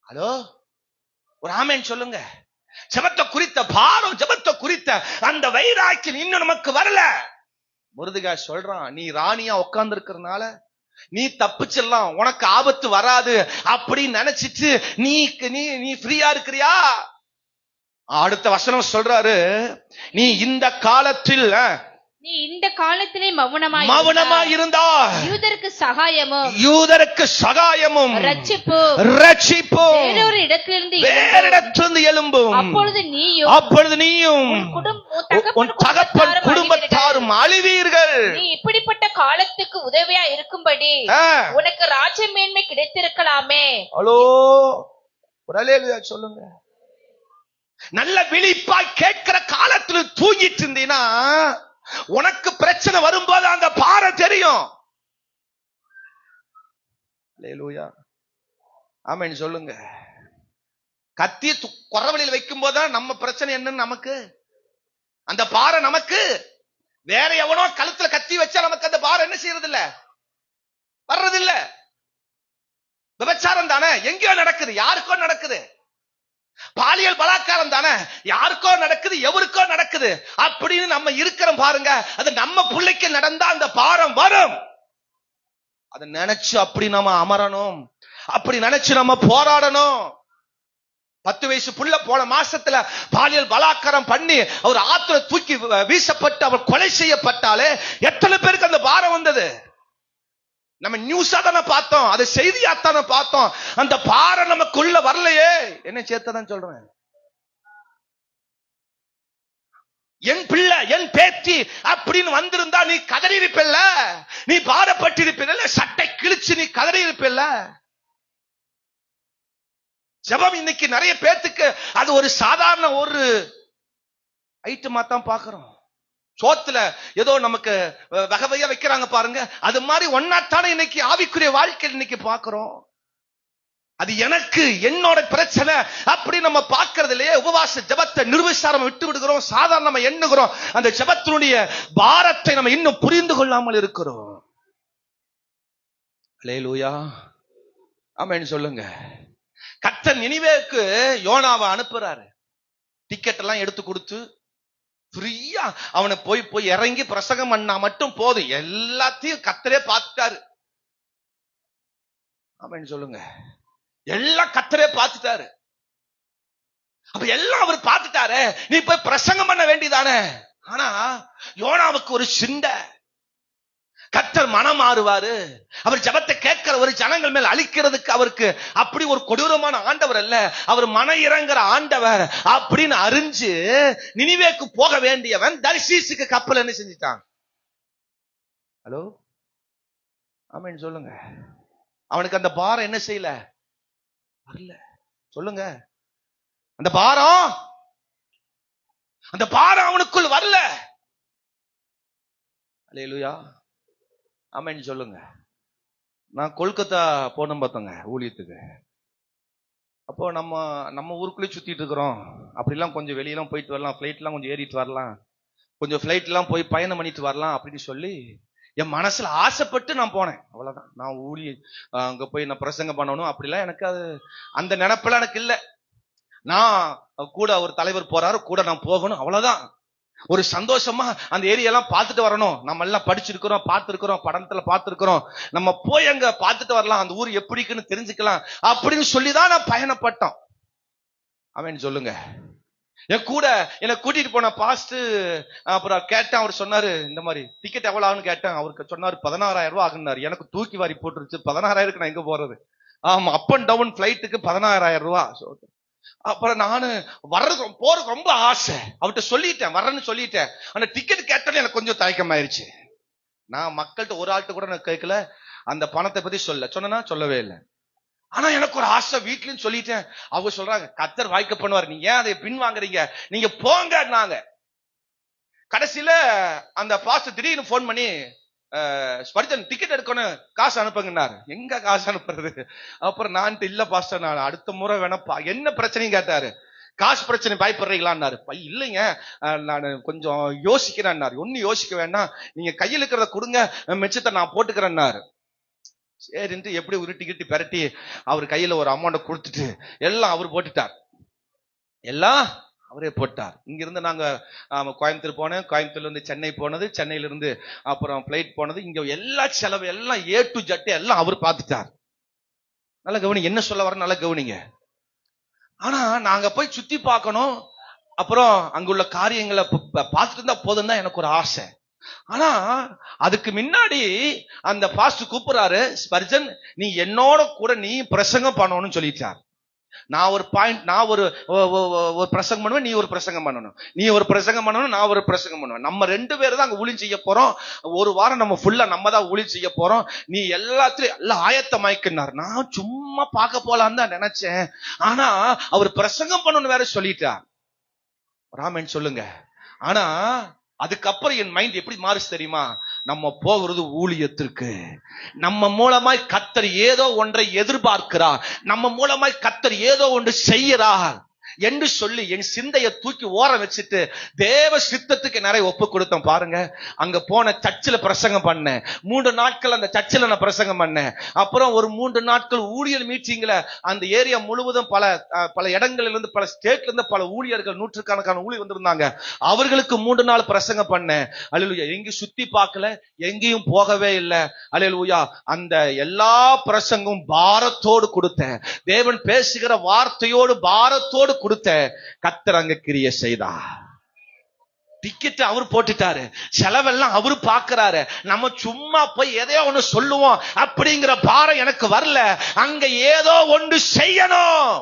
ஹலோ, ஒரு ஆமென் சொல்லுங்க. ஜபத்தை குறித்த பாரம், ஜபத்தை குறித்த அந்த வைராக்கியம் இன்னும் நமக்கு வரல. மொர்தெகாய் சொல்றான், நீ ராணியா உட்கார்ந்து இருக்கிறதுனால நீ தப்பிச்சிடலாம், உனக்கு ஆபத்து வராது அப்படின்னு நினைச்சிட்டு நீ ஃப்ரீயா இருக்கிறியா? அடுத்த வசனம் சொல்றாரு, நீ இந்த காலத்தில் மௌனமாய் இருந்தால் யூதருக்கு சகாயமும் ரட்சிப்பும் வேறொரு இடத்திலிருந்து எழும்பும். அப்பொழுது நீயும் உன் தகப்பன் குடும்பத்தாரும் அழிவீர்கள். நீ இப்படிப்பட்ட காலத்துக்கு உதவியா இருக்கும்படி உனக்கு ராஜ மேன்மை கிடைத்திருக்கலாமே. ஹலோ, ஒரு அல்லேலூயா சொல்லுங்க. நல்ல விழிப்பாய் கேட்கிற காலத்துல தூங்கிட்டு இருந்தீனா உனக்கு பிரச்சனை வரும்போது அந்த பாரம் தெரியும். அல்லேலூயா, ஆமென் சொல்லுங்க. கத்தி குறவழியில் வைக்கும் போதுதான் நம்ம பிரச்சனை என்னன்னு நமக்கு அந்த பாரம் நமக்கு. வேற எவனோ கழுத்துல கத்தி வச்சா நமக்கு அந்த பாரம் என்ன செய்யறது இல்ல, வர்றது இல்ல. விபச்சாரம் தானே, எங்கேயோ நடக்குது, யாருக்கோ நடக்குது. பாலியல் பலாத்காரம் தானே, யாருக்கோ நடக்குது, எவருக்கோ நடக்குது அப்படின்னு நம்ம இருக்கிறோம் பாருங்க. அது நம்ம பிள்ளைக்கு நடந்தா அந்த பாரம் வரும். அதை நினைச்சு அப்படி நம்ம அமரணும், அப்படி நினைச்சு நம்ம போராடணும். 10 வயசு புள்ள போன மாசத்துல பாலியல் பலாத்காரம் பண்ணி அவர் ஆத்துல தூக்கி வீசப்பட்டு அவர் கொலை செய்யப்பட்டாலே எத்தனை பேருக்கு அந்த பாரம் வந்தது? நம்ம நியூஸா தானே பார்த்தோம், அது செய்தியாத்தானே பார்த்தோம். அந்த பாரம் நமக்குள்ள வரலையே. என்ன சேர்த்ததான் சொல்றேன், என் பிள்ளை என் பேத்தி அப்படின்னு வந்திருந்தா நீ கதறி இருப்பில்ல, நீ பாரப்பட்டிருப்பில்ல, சட்டை கிழிச்சு நீ கதறி இருப்பில்ல. ஜெபம் இன்னைக்கு நிறைய பேத்துக்கு அது ஒரு சாதாரண ஒரு ஐட்டமா தான் பாக்குறோம். சோத்துல ஏதோ நமக்கு வகை வகையா வைக்கிறாங்க பாருங்க, அது மாதிரி ஒன்னாத்தானே இன்னைக்கு ஆவிக்குரிய வாழ்க்கையில் இன்னைக்கு பாக்குறோம். அது எனக்கு என்னோட பிரச்சனை அப்படி நம்ம பார்க்கறது இல்லையே. உபவாச ஜெபத்தை நிர்விசாரம் விட்டு விடுகிறோம், சாதாரண நம்ம எண்ணுகிறோம். அந்த ஜெபத்தினுடைய பாரத்தை நம்ம இன்னும் புரிந்து கொள்ளாமல் இருக்கிறோம். அல்லேலூயா, ஆமென் சொல்லுங்க. கர்த்தர் நினிவேக்கு யோனாவை அனுப்புறாரு. டிக்கெட் எல்லாம் எடுத்து கொடுத்து ஃப்ரீயா அவனை போய் இறங்கி பிரசங்கம் பண்ணா மட்டும் போதும், எல்லாத்தையும் கர்த்தரே பார்த்துட்டாரு. ஆமென் சொல்லுங்க. எல்லாம் கர்த்தரே பார்த்துட்டாரு. அப்ப எல்லாம் அவர் பார்த்துட்டாரு, நீ போய் பிரசங்கம் பண்ண வேண்டியதானே. ஆனா யோனாவுக்கு ஒரு சிந்தை, கர்த்தர் மனம் மாறுவாரு, அவர் ஜெபத்தை கேட்கிற ஒரு ஜனங்கள் மேல் அழிக்கிறதுக்கு அவருக்கு அப்படி ஒரு கொடூரமான ஆண்டவர் அல்ல, அவர் மன இறங்குற ஆண்டவர் அப்படின்னு அறிஞ்சு நினிவேக்கு போக வேண்டியவன் தர்ஷீசுக்கு கப்பல் என்ன செஞ்சிட்டான்? ஹலோ, ஆமென் சொல்லுங்க. அவனுக்கு அந்த பாரம் என்ன செய்யல, வரல. சொல்லுங்க, அந்த பாரம் அவனுக்குள் வரல. அல்லேலூயா, ஆமென் சொல்லுங்க. நான் கொல்கத்தா போனோம் பார்த்தோங்க ஊழியத்துக்கு. அப்போ நம்ம ஊருக்குள்ளே சுத்திட்டு இருக்கிறோம். அப்படிலாம் கொஞ்சம் வெளியெல்லாம் போயிட்டு வரலாம், ஃபிளைட்லாம் கொஞ்சம் ஏறிட்டு வரலாம், கொஞ்சம் ஃபிளைட்லாம் போய் பயணம் பண்ணிட்டு வரலாம் அப்படின்னு சொல்லி என் மனசுல ஆசைப்பட்டு நான் போனேன். அவ்வளவுதான். நான் அங்க போய் நான் பிரசங்கம் பண்ணணும் அப்படிலாம் எனக்கு அது அந்த நினைப்பெல்லாம் எனக்கு இல்லை. நான் கூட ஒரு தலைவர் போறாரு, கூட நான் போகணும், அவ்வளவுதான். ஒரு சந்தோஷமா அந்த ஏரியாலாம் பார்த்துட்டு வரணும். நம்ம எல்லாம் படிச்சிருக்கிறோம், பார்த்திருக்கிறோம், படத்துல பார்த்திருக்கிறோம், நம்ம போய் அங்க பார்த்துட்டு வரலாம், அந்த ஊர் எப்படிக்குன்னு தெரிஞ்சுக்கலாம் அப்படின்னு சொல்லிதான் நான் பயணப்பட்டோம். ஆமென் சொல்லுங்க. என் கூட என்னை கூட்டிட்டு போன பாஸ்ட் அப்புறம் கேட்டேன். அவர் சொன்னாரு, இந்த மாதிரி டிக்கெட் எவ்வளவு ஆகுன்னு கேட்டேன். அவருக்கு சொன்னாரு 16,000 ரூபாய் ஆகுனாரு. எனக்கு தூக்கி வாரி போட்டுருச்சு. 16,000 நான் எங்க போறது? ஆமா, அப் அண்ட் டவுன் பிளைட்டுக்கு 16,000 ரூபாய். அப்புறம் நானு போறதுக்கு ரொம்ப ஆசை. அவர்கிட்ட சொல்லிட்டேன், வர்றேன்னு சொல்லிட்டேன். ஆனா டிக்கெட் கேட்டாலே எனக்கு கொஞ்சம் தயக்கமாயிருச்சு. நான் மக்கள்கிட்ட ஒரு ஆள்கிட்ட கூட நான் கேட்கல, அந்த பணத்தை பத்தி சொல்லவே இல்லை. ஆனா எனக்கு ஒரு ஆசை, வீட்லயும் சொல்லிட்டேன். அவங்க சொல்றாங்க, கர்த்தர் வாய்க்க பண்ணுவார், நீங்க ஏன் அதை பின் வாங்குறீங்க, நீங்க போங்க. நாங்க கடைசியில அந்த பாஸ்டர் திடீர்னு போன் பண்ணி, ஸ்பர்ஜன் டிக்கெட் எடுக்கணும், காசு அனுப்புங்கன்னாரு. எங்க காசு அனுப்புறது? அப்புறம் நான் இல்ல பாஸ்டர், நான் அடுத்த முறை வேணப்பா. என்ன பிரச்சனையும் கேட்டாரு. காசு பிரச்சனை பயப்படுறீங்களான்னாரு. இல்லைங்க, நான் கொஞ்சம் யோசிக்கிறேன்னாரு. ஒன்னும் யோசிக்க வேண்டாம், நீங்க கையில் இருக்கிறத கொடுங்க, மிச்சத்தை நான் போட்டுக்கிறேன்னாரு. சரின்ட்டு எப்படி உருட்டிக்கிட்டு பெரட்டி அவர் கையில ஒரு அமௌண்ட் கொடுத்துட்டு எல்லாம் அவர் போட்டுட்டார். எல்லாம் அவரே போட்டார். இங்க இருந்து நாங்க கோயம்புத்தூர் போனேன், கோயம்புத்தூர்ல இருந்து சென்னை போனது, சென்னையில இருந்து அப்புறம் பிளைட் போனது, இங்க எல்லா செலவு எல்லாம் A to Z எல்லாம் அவர் பார்த்துட்டார். நல்ல கவனிங்க, என்ன சொல்ல வர நல்ல கவனிங்க. ஆனா நாங்க போய் சுத்தி பார்க்கணும், அப்புறம் அங்குள்ள காரியங்களை பார்த்துட்டு இருந்தா போதும் தான் எனக்கு ஒரு ஆசை. ஆனா அதுக்கு முன்னாடி அந்த பாஸ்டர் கூப்பிடுறாரு, ஸ்பர்ஜன் நீ என்னோட கூட நீ பிரசங்கம் பண்ணணும்னு சொல்லிட்டார். நான் ஒரு பிரசங்கம் பண்ணுவேன், நீ ஒரு பிரசங்கம் பண்ணணும், நீ ஒரு பிரசங்கம் பண்ணணும், நான் ஒரு பிரசங்கம் பண்ணுவேன். நம்ம 2 பேரும் தான் அங்க ஊழியம் செய்ய போறோம். ஒரு வாரம் நம்ம ஃபுல்லா நம்ம தான் ஊழியம் செய்ய போறோம். நீ எல்லாத்துலயும் எல்லாம் ஆயத்தமாய்க்கினார். நான் சும்மா பார்க்க போலான்னு தான் நினைச்சேன். ஆனா அவர் பிரசங்கம் பண்ணணும்னு வேற சொல்லிட்டார். ராமன் சொல்லுங்க. ஆனா அதுக்கப்புறம் என் மைண்ட் எப்படி மாறுச்சு தெரியுமா? நம்ம போகிறது ஊழியத்திற்கு. நம்ம மூலமாய் கர்த்தர் ஏதோ ஒன்றை எதிர்பார்க்கிறார், நம்ம மூலமாய் கர்த்தர் ஏதோ ஒன்று செய்யறார். என்று சொல்லி என் சிந்தையை தூக்கி ஓரம் வச்சுட்டு தேவ சித்தத்துக்கு நிறைய ஒப்பு கொடுத்தோம். பாருங்க, அங்க போன சர்ச்சில் பிரசங்கம் பண்ணேன். 3 நாட்கள் அந்த சர்ச்சில் நான் பிரசங்கம் பண்ணேன். அப்புறம் ஒரு 3 நாட்கள் ஊழியர் மீட்டிங்ல அந்த ஏரியா முழுவதும் பல இடங்கள்ல இருந்து, பல ஸ்டேட்ல இருந்து பல ஊழியர்கள், நூற்றுக்கணக்கான ஊழியர் வந்திருந்தாங்க. அவர்களுக்கு 3 நாள் பிரசங்கம் பண்ணேன். அல்லேலூயா. எங்கேயும் சுத்தி பார்க்கல, எங்கேயும் போகவே இல்லை. அல்லேலூயா. அந்த எல்லா பிரசங்கம் பாரத்தோடு கொடுத்தேன். தேவன் பேசுகிற வார்த்தையோடு பாரத்தோடு கொடுத்த கர்த்தர் அங்க கிரியை செய்தார். டிக்கெட் அவர் போட்டுட்டாரு, செலவெல்லாம் அவரு பாக்குறாரு. நம்ம சும்மா போய் எதையோ ஒண்ணு சொல்லுவோம் அப்படிங்கிற பாரம் எனக்கு வரல. அங்க ஏதோ ஒன்று செய்யணும்.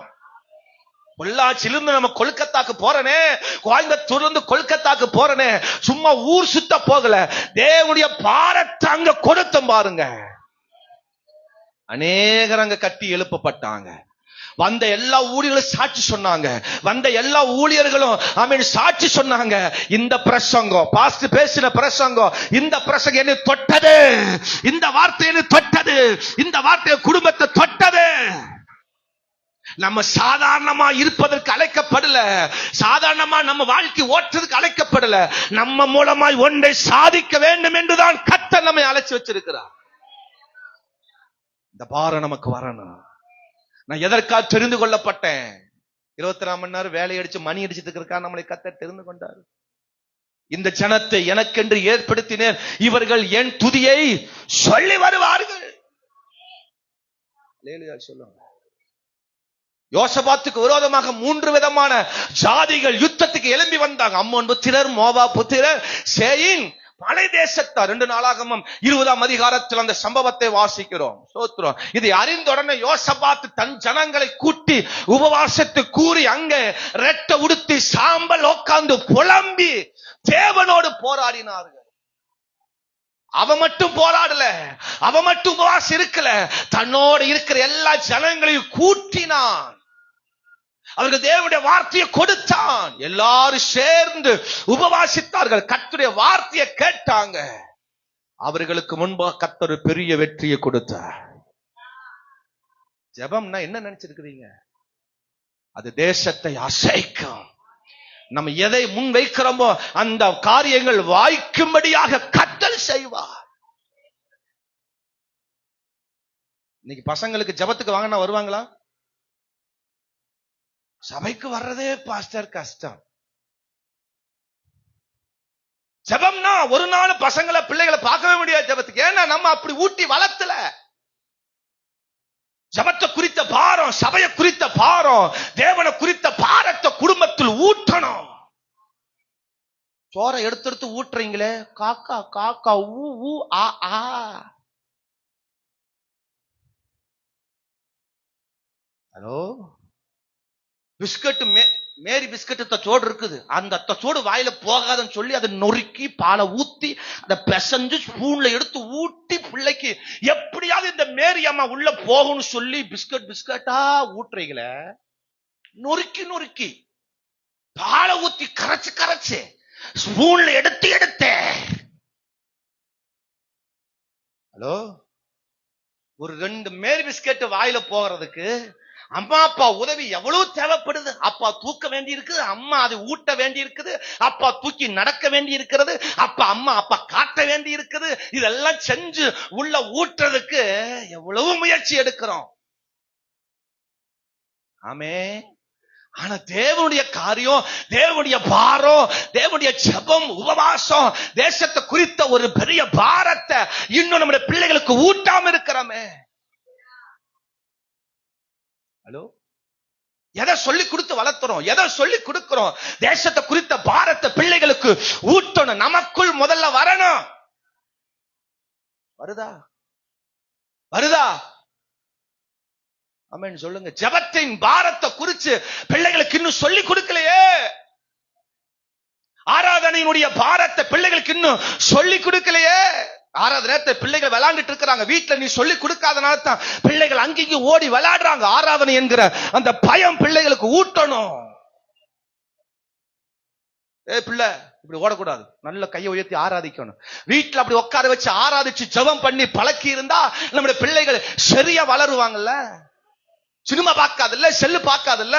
பொள்ளாச்சிலிருந்து நம்ம கொல்கத்தாக்கு போறனே, கோயம்புத்தூர்ல இருந்து கொல்கத்தாக்கு போறனே, சும்மா ஊர் சுத்த போகல. தேவனுடைய பாரத்தை அங்க கொடுத்தோம். பாருங்க, அநேகர் அங்க கட்டி எழுப்பப்பட்டாங்க. வந்த எல்லா ஊழியர்களும் சாட்சி சொன்னாங்க. வந்த எல்லா ஊழியர்களும் ஆமென் சாட்சி சொன்னாங்க. இந்த பிரசங்கம், பாஸ்டர் பேசின பிரசங்கம், இந்த பிரசங்கம் என்னை தொட்டது, இந்த வார்த்தை என்னை தொட்டது, இந்த வார்த்தை குடும்பத்தை தொட்டது. நம்ம சாதாரணமா இருப்பதற்கு அழைக்கப்படல, சாதாரணமா நம்ம வாழ்க்கை ஓட்டுறதுக்கு அழைக்கப்படல. நம்ம மூலமாய் ஒன்றை சாதிக்க வேண்டும் என்றுதான் கர்த்தர் நம்மை அழைச்சு வச்சிருக்கிறார். இந்த பாரம் நமக்கு வரணும். நான் எதற்காக தெரிந்து கொள்ளப்பட்டேன்? 24 மணி நேரம் வேலை அடிச்சு மணி அடிச்சுட்டு இருக்கா நம்மளை கர்த்தர் தெரிந்து கொண்டார். இந்த ஜனத்தை எனக்கென்று ஏற்படுத்தினேன், இவர்கள் என் துதியை சொல்லி வருவார்கள். சொல்லுங்க. யோசபாத்துக்கு விரோதமாக 3 விதமான ஜாதிகள் யுத்தத்துக்கு எழும்பி வந்தாங்க. அம்மோன் புத்திரர், மோவா புத்திரர், சேயின், மலை தேசத்தார். 2 நாளாகமம் 20ஆம் அதிகாரத்தில் அந்த சம்பவத்தை வாசிக்கிறோம். சோத்ரம். இதை அறிந்த உடனே யோசபாத் தன் ஜனங்களை கூட்டி உபவாசத்து கூறி அங்கே ரெட்டை உடுத்தி சாம்பல் உட்கார்ந்து புலம்பி தேவனோடு போராடினார்கள். அவ மட்டும் போராடல, அவ மட்டும் உபவாசம் இருக்கல, தன்னோடு இருக்கிற எல்லா ஜனங்களையும் கூட்டினான். அவர்கள் தேவனுடைய வார்த்தையை கொடுத்தான். எல்லாரும் சேர்ந்து உபவாசித்தார்கள், கர்த்தருடைய வார்த்தையை கேட்டாங்க. அவர்களுக்கு முன்பாக கர்த்தர் பெரிய வெற்றியை கொடுத்தார். ஜெபம்னா என்ன நினைச்சிருக்கிறீங்க? அது தேசத்தை அசைக்கும். நம்ம எதை முன் வைக்கிறோமோ அந்த காரியங்கள் வாய்க்கும்படியாக கர்த்தர் செய்வார். இன்னைக்கு பசங்களுக்கு ஜெபத்துக்கு வாங்கினா வருவாங்களா? சபைக்கு வர்றதே பாஸ்டர் கஷ்டம். ஜெபம்னா ஒரு நாள் பசங்களை பிள்ளைகளை பார்க்கவே முடியாது ஜெபத்துக்கு. ஏன்னா நம்ம அப்படி ஊட்டி வளர்த்தல. ஜெபத்தை குறித்த பாரம், சபையை குறித்த பாரம், தேவனை குறித்த பாரத்தை குடும்பத்தில் ஊட்டணும். சோறை எடுத்து ஊட்டுறீங்களே, காக்கா காக்கா ஊ ஊ ஆ ஆ. ஹலோ, பிஸ்கட் மேரி பிஸ்கட் தச்சோடு இருக்குது. அந்த தச்சோடு வாயில போகாதுன்னு சொல்லி அதை நொறுக்கி பாலை ஊத்தி அதை பிசைஞ்சு ஸ்பூன்ல எடுத்து ஊட்டி பிள்ளைக்கு எப்படியாவது இந்த மேரி அம்மா உள்ள போகும்னு சொல்லி பிஸ்கட் பிஸ்கட்டா ஊட்டுறீங்களே, நொறுக்கி நொறுக்கி பாலை ஊத்தி கரைச்சு கரைச்சு ஸ்பூன்ல எடுத்து ஹலோ, ஒரு 2 மேரி பிஸ்கட் வாயில போகிறதுக்கு அம்மா அப்பா உதவி எவ்வளவு தேவைப்படுது. அப்பா தூக்க வேண்டி இருக்குது, அம்மா அதை ஊட்ட வேண்டி இருக்குது, அப்பா தூக்கி நடக்க வேண்டி இருக்கிறது, அம்மா அப்பா காட்ட வேண்டி இருக்குது. இதெல்லாம் செஞ்சு உள்ள ஊட்டுறதுக்கு எவ்வளவு முயற்சி எடுக்கிறோம். ஆமே. ஆனா தேவனுடைய காரியம், தேவனுடைய பாரம், தேவனுடைய ஜெபம், உபவாசம், தேசத்தை குறித்த ஒரு பெரிய பாரத்தை இன்னும் நம்முடைய பிள்ளைகளுக்கு ஊட்டாம இருக்கிறோமே. ஹலோ, எதை சொல்லி கொடுத்து வளர்த்துறோம்? எதை சொல்லி கொடுக்கிறோம்? தேசத்தை குறித்த பாரத்தை பிள்ளைகளுக்கு ஊட்டணும். நமக்குள் முதல்ல வரணும். வருதா? வருதா? ஆமென் சொல்லுங்க. ஜெபத்தின் பாரத்தை குறித்து பிள்ளைகளுக்கு இன்னும் சொல்லி கொடுக்கலையே. ஆராதனையினுடைய பாரத்தை பிள்ளைகளுக்கு இன்னும் சொல்லி கொடுக்கலையே. ஆராதனை பிள்ளைகள் விளையாண்டுட்டு இருக்கிறாங்க. வீட்டுல நீ சொல்லி கொடுக்காதனால தான் பிள்ளைகள் அங்கேயும் ஓடி விளையாடுறாங்க. ஆராதனை என்கிற அந்த பயம் பிள்ளைகளுக்கு ஊட்டணும். பிள்ளை இப்படி ஓடக்கூடாது, நல்ல கையை உயர்த்தி ஆராதிக்கணும். வீட்டுல அப்படி உட்கார வச்சு ஆராதிச்சு ஜெபம் பண்ணி பழக்கி இருந்தா நம்முடைய பிள்ளைகள் சரியா வளருவாங்கல்ல. சினிமா பார்க்காதில்ல, செல்லு பார்க்காதில்ல,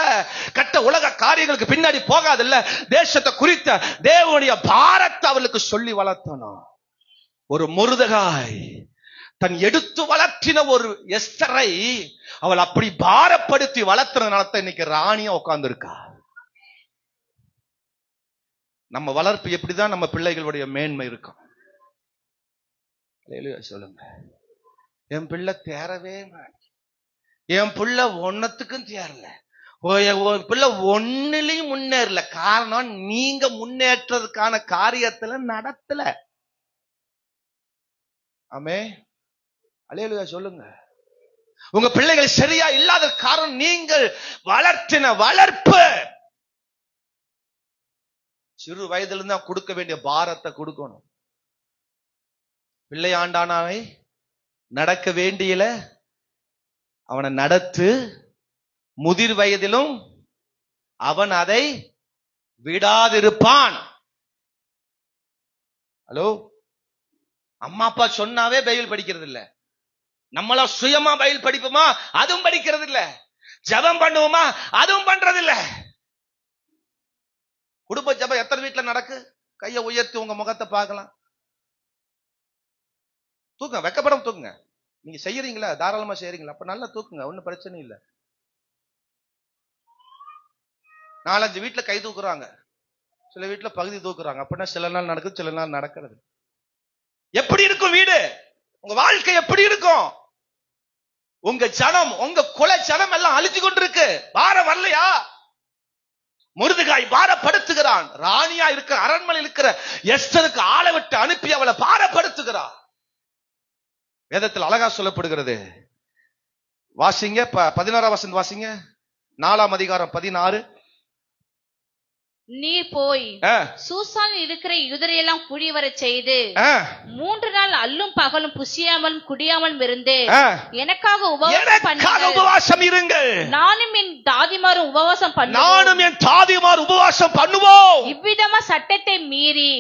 கட்ட உலக காரியங்களுக்கு பின்னாடி போகாதில்ல. தேசத்தை குறித்த தேவனுடைய பாரத்தை அவளுக்கு சொல்லி வளர்த்தணும். ஒரு மொர்தெகாய் தன் எடுத்து வளர்த்தின ஒரு எஸ்தரை அவள் அப்படி பாரப்படுத்தி வளர்த்துறதுனால இன்னைக்கு ராணியா உட்கார்ந்து இருக்கா. நம்ம வளர்ப்பு எப்படிதான் நம்ம பிள்ளைகளுடைய மேன்மை இருக்கும். சொல்லுங்க, என் பிள்ளை தேரவே மாட்டேன், என் பிள்ளை ஒன்னத்துக்கும் தேரல, பிள்ளை ஒன்னுலயும் முன்னேறல. காரணம், நீங்க முன்னேற்றதுக்கான காரியத்துல நடத்தல. ஆமே, அல்லேலூயா சொல்லுங்க. உங்க பிள்ளைகள் சரியா இல்லாத காரணம் நீங்கள் வளர்த்தின வளர்ப்பு. சிறு வயதுல இருந்து கொடுக்க வேண்டிய பாரத்தை கொடுக்கணும். பிள்ளையாண்டானாவை நடக்க வேண்டியல அவனை நடத்து, முதிர் வயதிலும் அவன் அதை விடாதிருப்பான். ஹலோ, அம்மா அப்பா சொன்னாவே பைபிள் படிக்கிறது இல்ல. நம்மளா சுயமா பைபிள் படிப்போமா? அதுவும் படிக்கிறது இல்ல. ஜெபம் பண்ணுவோமா? அதுவும் பண்றது இல்ல. குடும்ப ஜெபம் எத்தனை வீட்டுல நடக்கு? கையை உயர்த்தி உங்க முகத்தை பார்க்கலாம். தூக்குங்க, வெக்கப்படம் தூக்குங்க. நீங்க செய்யறீங்களா? தாராளமா செய்யறீங்களா? அப்ப நல்லா தூக்குங்க, ஒன்னும் பிரச்சனை இல்ல. 4-5 வீட்டுல கை தூக்குறாங்க, சில வீட்டுல பகுதி தூக்குறாங்க. அப்படின்னா சில நாள் நடக்குது, சில நாள் நடக்கிறது. எப்படி இருக்கும் வீடு? உங்க வாழ்க்கை எப்படி இருக்கும்? உங்க ஜனம், உங்க குல ஜனம் எல்லாம் அழிஞ்சு கொண்டிருக்கு. பாரம் வரலையா? மொர்தெகாய் பாரப்படுத்துகிறான். ராணியா இருக்கிற அரண்மனையில் இருக்கிற எஸ்தருக்கு ஆளை விட்டு அனுப்பி அவளை பாரப்படுத்துகிறான். வேதத்தில் அழகா சொல்லப்படுகிறது. வாசிங்க, 16ஆம் வசனம் வாசிங்க. 4ஆம் அதிகாரம் 16. நீர் போய் சூசானில் இருக்கிற யூதரையெல்லாம் கூடி வர செய்து 3 நாள் அல்லும் பகலும் புசியாமலும் குடியாமலும் இருந்து எனக்காக உபவாசம் இருங்கள். நானும் என் தாதிமாரும் உபவாசம் பண்ணுவோம். இவ்விதமாய் சட்டத்தை மீறி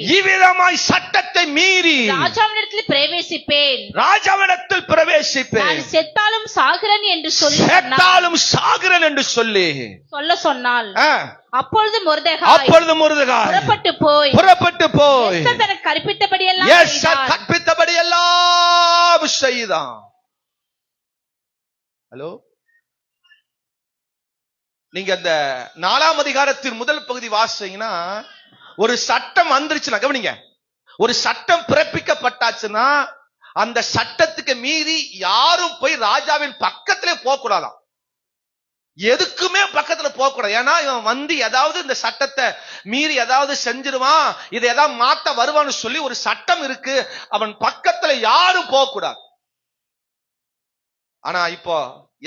ராஜாவினிடத்தில் பிரவேசிப்பேன். நான் செத்தாலும் சாகிறேன் என்று சொல்லி சொல்ல சொன்னால், அப்பொழுது மொர்தெகாய் புறப்பட்டு போய் தனக்கு கற்பித்தபடியெல்லாம் செய்தான். ஹலோ, நீங்க அந்த 4ஆம் அதிகாரத்தின் முதல் பகுதி வாசிச்சீங்கன்னா, ஒரு சட்டம் வந்துருச்சுன்னா, கவனிங்க, ஒரு சட்டம் பிறப்பிக்கப்பட்டாச்சுன்னா அந்த சட்டத்துக்கு மீறி யாரும் போய் ராஜாவின் பக்கத்திலே போக கூடாதாம். எதுக்குமே பக்கத்துல போக கூடாது. ஏன்னா இவன் வந்து ஏதாவது இந்த சட்டத்தை மீறி ஏதாவது செஞ்சிருவான், இதை ஏதாவது மாத்த வருவான்னு சொல்லி ஒரு சட்டம் இருக்கு. அவன் பக்கத்துல யாரும் போக கூடாது. ஆனா இப்போ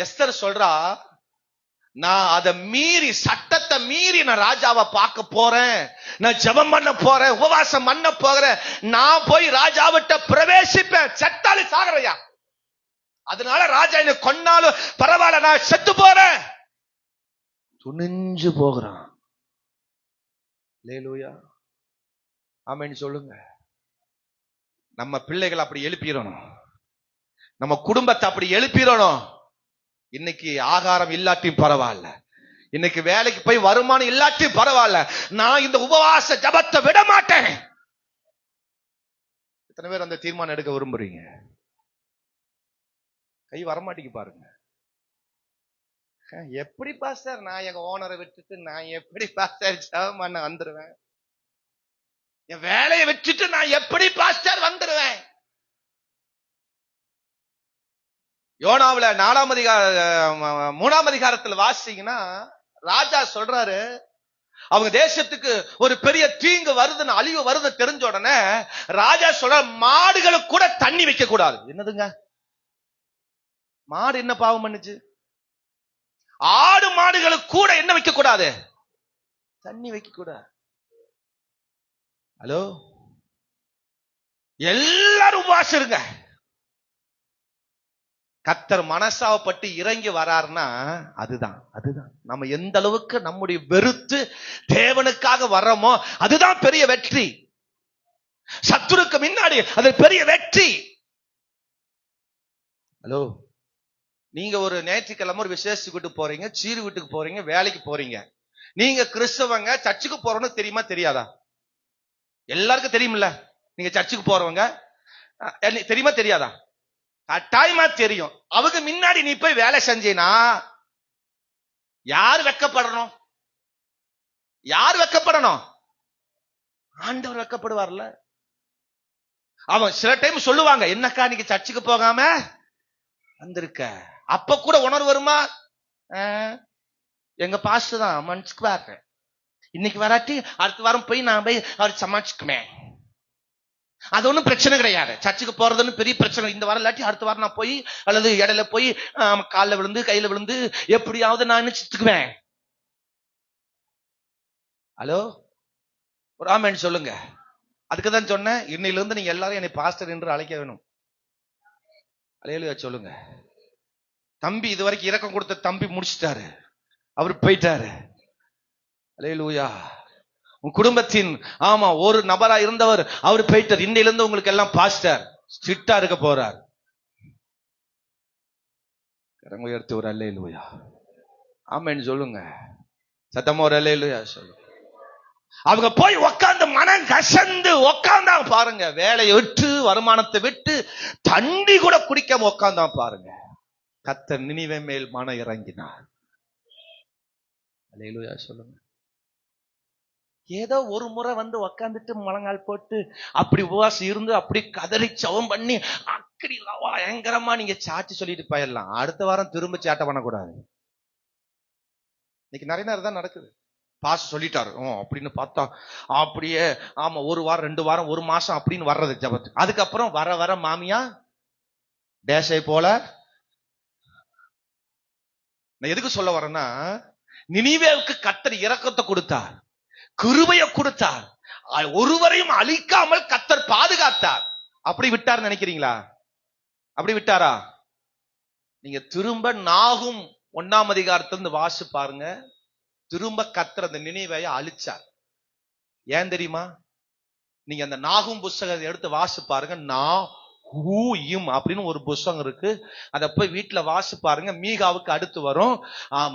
எஸ்தர் சொல்றா, நான் அதை மீறி, சட்டத்தை மீறி நான் ராஜாவை பார்க்க போறேன், நான் ஜெபம் பண்ண போறேன், உபவாசம் பண்ண போகிறேன், நான் போய் ராஜாவிட்ட பிரவேசிப்பேன். செத்தாலு சாகரையா, அதனால ராஜா என்ன கொன்னாலும் பரவாயில்ல, நான் செத்து போறேன், துணிஞ்சு போகிறான். அல்லேலூயா, ஆமென் சொல்லுங்க. நம்ம பிள்ளைகள் அப்படி எழுப்பிடணும், நம்ம குடும்பத்தை அப்படி எழுப்பிடணும். இன்னைக்கு ஆகாரம் இல்லாட்டியும் பரவாயில்ல, இன்னைக்கு வேலைக்கு போய் வருமானம் இல்லாட்டியும் பரவாயில்ல, நான் இந்த உபவாச ஜபத்தை விட மாட்டேன். எத்தனை பேர் அந்த தீர்மானம் எடுக்க விரும்புறீங்க? கை வரமாட்டேங்க பாருங்க. எப்படி பாஸ்டர், நான் எங்க ஓனரை விட்டுட்டு நான் எப்படி பாஸ்டர் ஜெபம் பண்ண வந்துருவேன்? என் வேலையை விட்டுட்டு நான் எப்படி பாஸ்டர் வந்துருவேன்? யோனாவுல 4ஆம் அதிகாரம் 3ஆம் அதிகாரத்தில் வாசிங்கன்னா ராஜா சொல்றாரு, அவங்க தேசத்துக்கு ஒரு பெரிய தீங்கு வருதுன்னு, அழிவு வருதுன்னு தெரிஞ்ச உடனே ராஜா சொல்ற, மாடுகளுக்கு கூட தண்ணி வைக்க கூடாது. என்னதுங்க, மாடு என்ன பாவம் பண்ணுச்சு? ஆடு மாடுகளுக்கு கூட என்ன வைக்க கூடாது? தண்ணி வைக்க கூடாது. ஹலோ, எல்லாரும் உபவாசம் இருங்க. கர்த்தர் மனசாவப்பட்டு இறங்கி வராருன்னா அதுதான் நம்ம எந்த அளவுக்கு நம்முடைய வெறுத்து தேவனுக்காக வர்றோமோ அதுதான் பெரிய வெற்றி. சத்துருக்கு முன்னாடி அது பெரிய வெற்றி. ஹலோ, நீங்க ஒரு ஞாயிற்றுக்கிழமை ஒரு விசேஷத்துக்கு வீட்டுக்கு போறீங்க, சீரு வீட்டுக்கு போறீங்க, வேலைக்கு போறீங்க. நீங்க கிறிஸ்தவங்க, சர்ச்சுக்கு போறோம்னு தெரியுமா தெரியாதா? எல்லாருக்கும் தெரியுமில்ல. நீங்க சர்ச்சுக்கு போறவங்க தெரியுமா தெரியாதா? கட்டாயமா தெரியும். அவங்க முன்னாடி நீ போய் வேலை செஞ்சீனா யார் வெக்கப்படணும்? யார் வெக்கப்படணும்? ஆண்டவர் வெக்கப்படுவார்ல. அவன் சில டைம் சொல்லுவாங்க, என்னக்கா நீங்க சர்ச்சுக்கு போகாம வந்திருக்க. அப்ப கூட உணர்வு வருமா? எங்க பாஸ்டர் தான் மனுஷுக்கு வர்ற, இன்னைக்கு வராட்டி அடுத்த வாரம் போய் நான் போய் அவர் சமாளிச்சுக்குவேன். அது ஒண்ணும் பிரச்சனை கிடையாது. சர்ச்சுக்கு போறதுன்னு பெரிய பிரச்சனை. இந்த வாரம் இல்லாட்டி அடுத்த வாரம் நான் போய் அல்லது இடையில போய் காலில் விழுந்து கையில விழுந்து எப்படியாவது நான் நினைச்சுக்குவேன். ஹலோ, ஒரு ஆமென் சொல்லுங்க. அதுக்குதான் சொன்னேன், இன்னையில இருந்து நீங்க எல்லாரும் என்னை பாஸ்டர் என்று அழைக்க வேணும். அல்லேலூயா சொல்லுங்க. தம்பி இதுவரைக்கும் இரக்கம் கொடுத்த தம்பி முடிச்சிட்டாரு, அவர் போயிட்டாரு. அல்லேலூயா. உன் குடும்பத்தின் ஒரு நபரா இருந்தவர் அவர் போயிட்டார். இன்னையில இருந்து உங்களுக்கு எல்லாம் பாஸ்டர், ஸ்ட்ரிக்டா இருக்க போறார். கரங்களை உயர்த்தி ஒரு அல்லேலூயா ஆமென் சொல்லுங்க. சத்தமா ஒரு அல்லேலூயா சொல்லுங்க. அவங்க போய் உட்கார்ந்து மனம் கசந்து உட்கார்ந்தாங்க பாருங்க. வேலையை விட்டு வருமானத்தை விட்டு தண்ணி கூட குடிக்காம உட்கார்ந்தான் பாருங்க. கர்த்தர் நினிவே மேல் மனம் இறங்கினார். அல்லேலூயா சொல்லுங்க. ஏதோ ஒரு முறை வந்து உக்காந்துட்டு முழங்கால் போட்டு அப்படி உபவாசம் இருந்து அப்படி கதறி சவம் பண்ணி அப்படி பயங்கரமா நீங்க சாட்சி சொல்லிட்டு போயிடலாம். அடுத்த வாரம் திரும்ப சேட்டை பண்ணக்கூடாது. இன்னைக்கு நிறைய நேரம் தான் நடக்குது. பாஸ் சொல்லிட்டாரு அப்படின்னு பார்த்தா அப்படியே ஒரு வாரம் 2 வாரம் 1 மாசம் அப்படின்னு வர்றது ஜபத்துக்கு. அதுக்கப்புறம் வர வர மாமியா டேஷை போல. நான் எதுக்கு சொல்ல வரேன்னா, நினிவேவுக்கு கர்த்தர் இரக்கத்தை கொடுத்தார், கிருபையை கொடுத்தார், ஒருவரையும் அழிக்காமல் கர்த்தர் பாதுகாத்தார். அப்படி விட்டார் நினைக்கிறீங்களா? அப்படி விட்டாரா? நீங்க திரும்ப நாகும் 1ஆம் அதிகாரத்திலிருந்து வாசி பாருங்க. திரும்ப கர்த்தர் அந்த நினிவேயை அழிச்சார். ஏன் தெரியுமா? நீங்க அந்த நாகும் புஸ்தகத்தை எடுத்து வாசி பாருங்க. அப்படின்னு ஒரு புஸ்தகம் இருக்கு. அத போய் வீட்டுல வாசி பாருங்க. மீகாவுக்கு அடுத்து வரும்.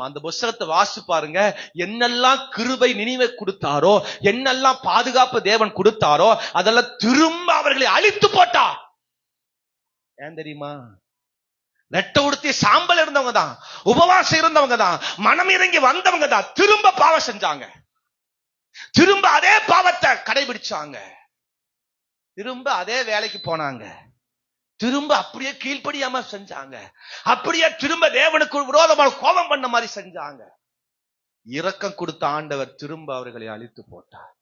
அந்த புஸ்தகத்தை வாசி பாருங்க. என்னெல்லாம் கிருபை நினிவே கொடுத்தாரோ, என்னெல்லாம் பாதுகாப்பு தேவன் கொடுத்தாரோ, அதெல்லாம் திரும்ப அவர்களை அழித்து போட்டார். ஏன் தெரியுமா? நெட்ட உடுத்தி சாம்பல் இருந்தவங்க தான், உபவாசம் இருந்தவங்க தான், மனம் இறங்கி வந்தவங்க தான் திரும்ப பாவம் செஞ்சாங்க. திரும்ப அதே பாவத்தை கடைபிடிச்சாங்க. திரும்ப அதே வேலைக்கு போனாங்க. திரும்ப அப்படியே கீழ்ப்படியாம செஞ்சாங்க. அப்படியே திரும்ப தேவனுக்கு விரோதமாக கோபம் பண்ண மாதிரி செஞ்சாங்க. இரக்கம் கொடுத்த ஆண்டவர் திரும்ப அவர்களை அழித்து போட்டார்.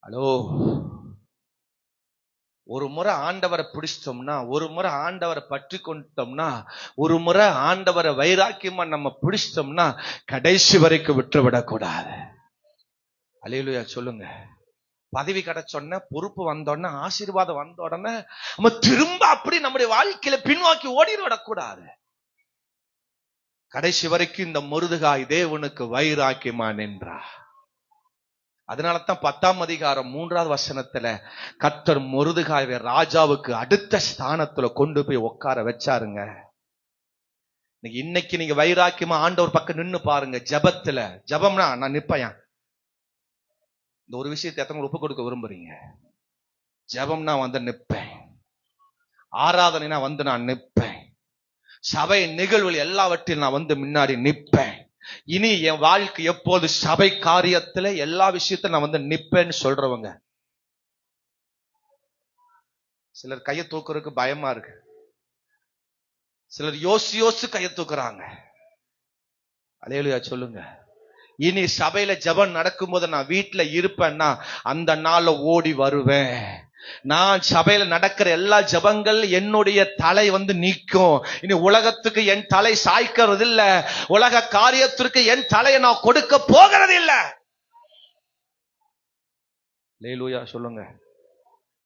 ஹலோ, ஒரு முறை ஆண்டவரை பிடிச்சிட்டோம்னா, ஒரு முறை ஆண்டவரை பற்றி கொண்டோம்னா, ஒரு முறை ஆண்டவரை வைராக்கியமா நம்ம பிடிச்சிட்டோம்னா கடைசி வரைக்கும் விட்டுவிடக்கூடாது. அல்லேலூயா சொல்லுங்க. பதவி கிடைச்சோடனே, பொறுப்பு வந்தோடனே, ஆசீர்வாதம் வந்த உடனே நம்ம திரும்ப அப்படி நம்முடைய வாழ்க்கையில பின்வாக்கி ஓடிவிடக்கூடாது. கடைசி வரைக்கும் இந்த மொர்தெகாய் தேவனுக்கு வைராக்கியமா நின்றார். அதனாலதான் 10ஆம் அதிகாரம் 3வது வசனத்துல கர்த்தர் மொர்தெகாயை ராஜாவுக்கு அடுத்த ஸ்தானத்துல கொண்டு போய் உட்கார வச்சாருங்க. இன்னைக்கு நீங்க வைராக்கியமா ஆண்டவர் பக்கம் நின்னு பாருங்க. ஜபத்துல, ஜபம்னா நான் நிப்பேன். இந்த ஒரு விஷயத்தை எத்தனை ஒப்பு கொடுக்க விரும்புறீங்க? ஜபம்னா வந்து நிப்பேன், ஆராதனைனா வந்து நான் நிப்பேன், சபை நிகழ்வுகள் எல்லாவற்றிலும் நான் வந்து முன்னாடி நிப்பேன். இனி என் வாழ்க்கை எப்போது சபை காரியத்துல எல்லா விஷயத்தையும் நான் வந்து நிப்பேன்னு சொல்றவங்க. சிலர் கையை தூக்குறதுக்கு பயமா இருக்கு. சிலர் யோசி கையை தூக்குறாங்க. அல்லேலூயா சொல்லுங்க. இனி சபையில ஜெபம் நடக்கும்போது நான் வீட்டுல இருப்பேன்னா அந்த நாள்ல ஓடி வருவேன். நான் சபையில நடக்கிற எல்லா ஜெபங்கள் என்னுடைய தலை வந்து நீக்கும். இனி உலகத்துக்கு என் தலை சாய்க்கிறது இல்ல, உலக காரியத்திற்கு என் தலையை நான் கொடுக்க போகிறது இல்ல. அல்லேலூயா சொல்லுங்க.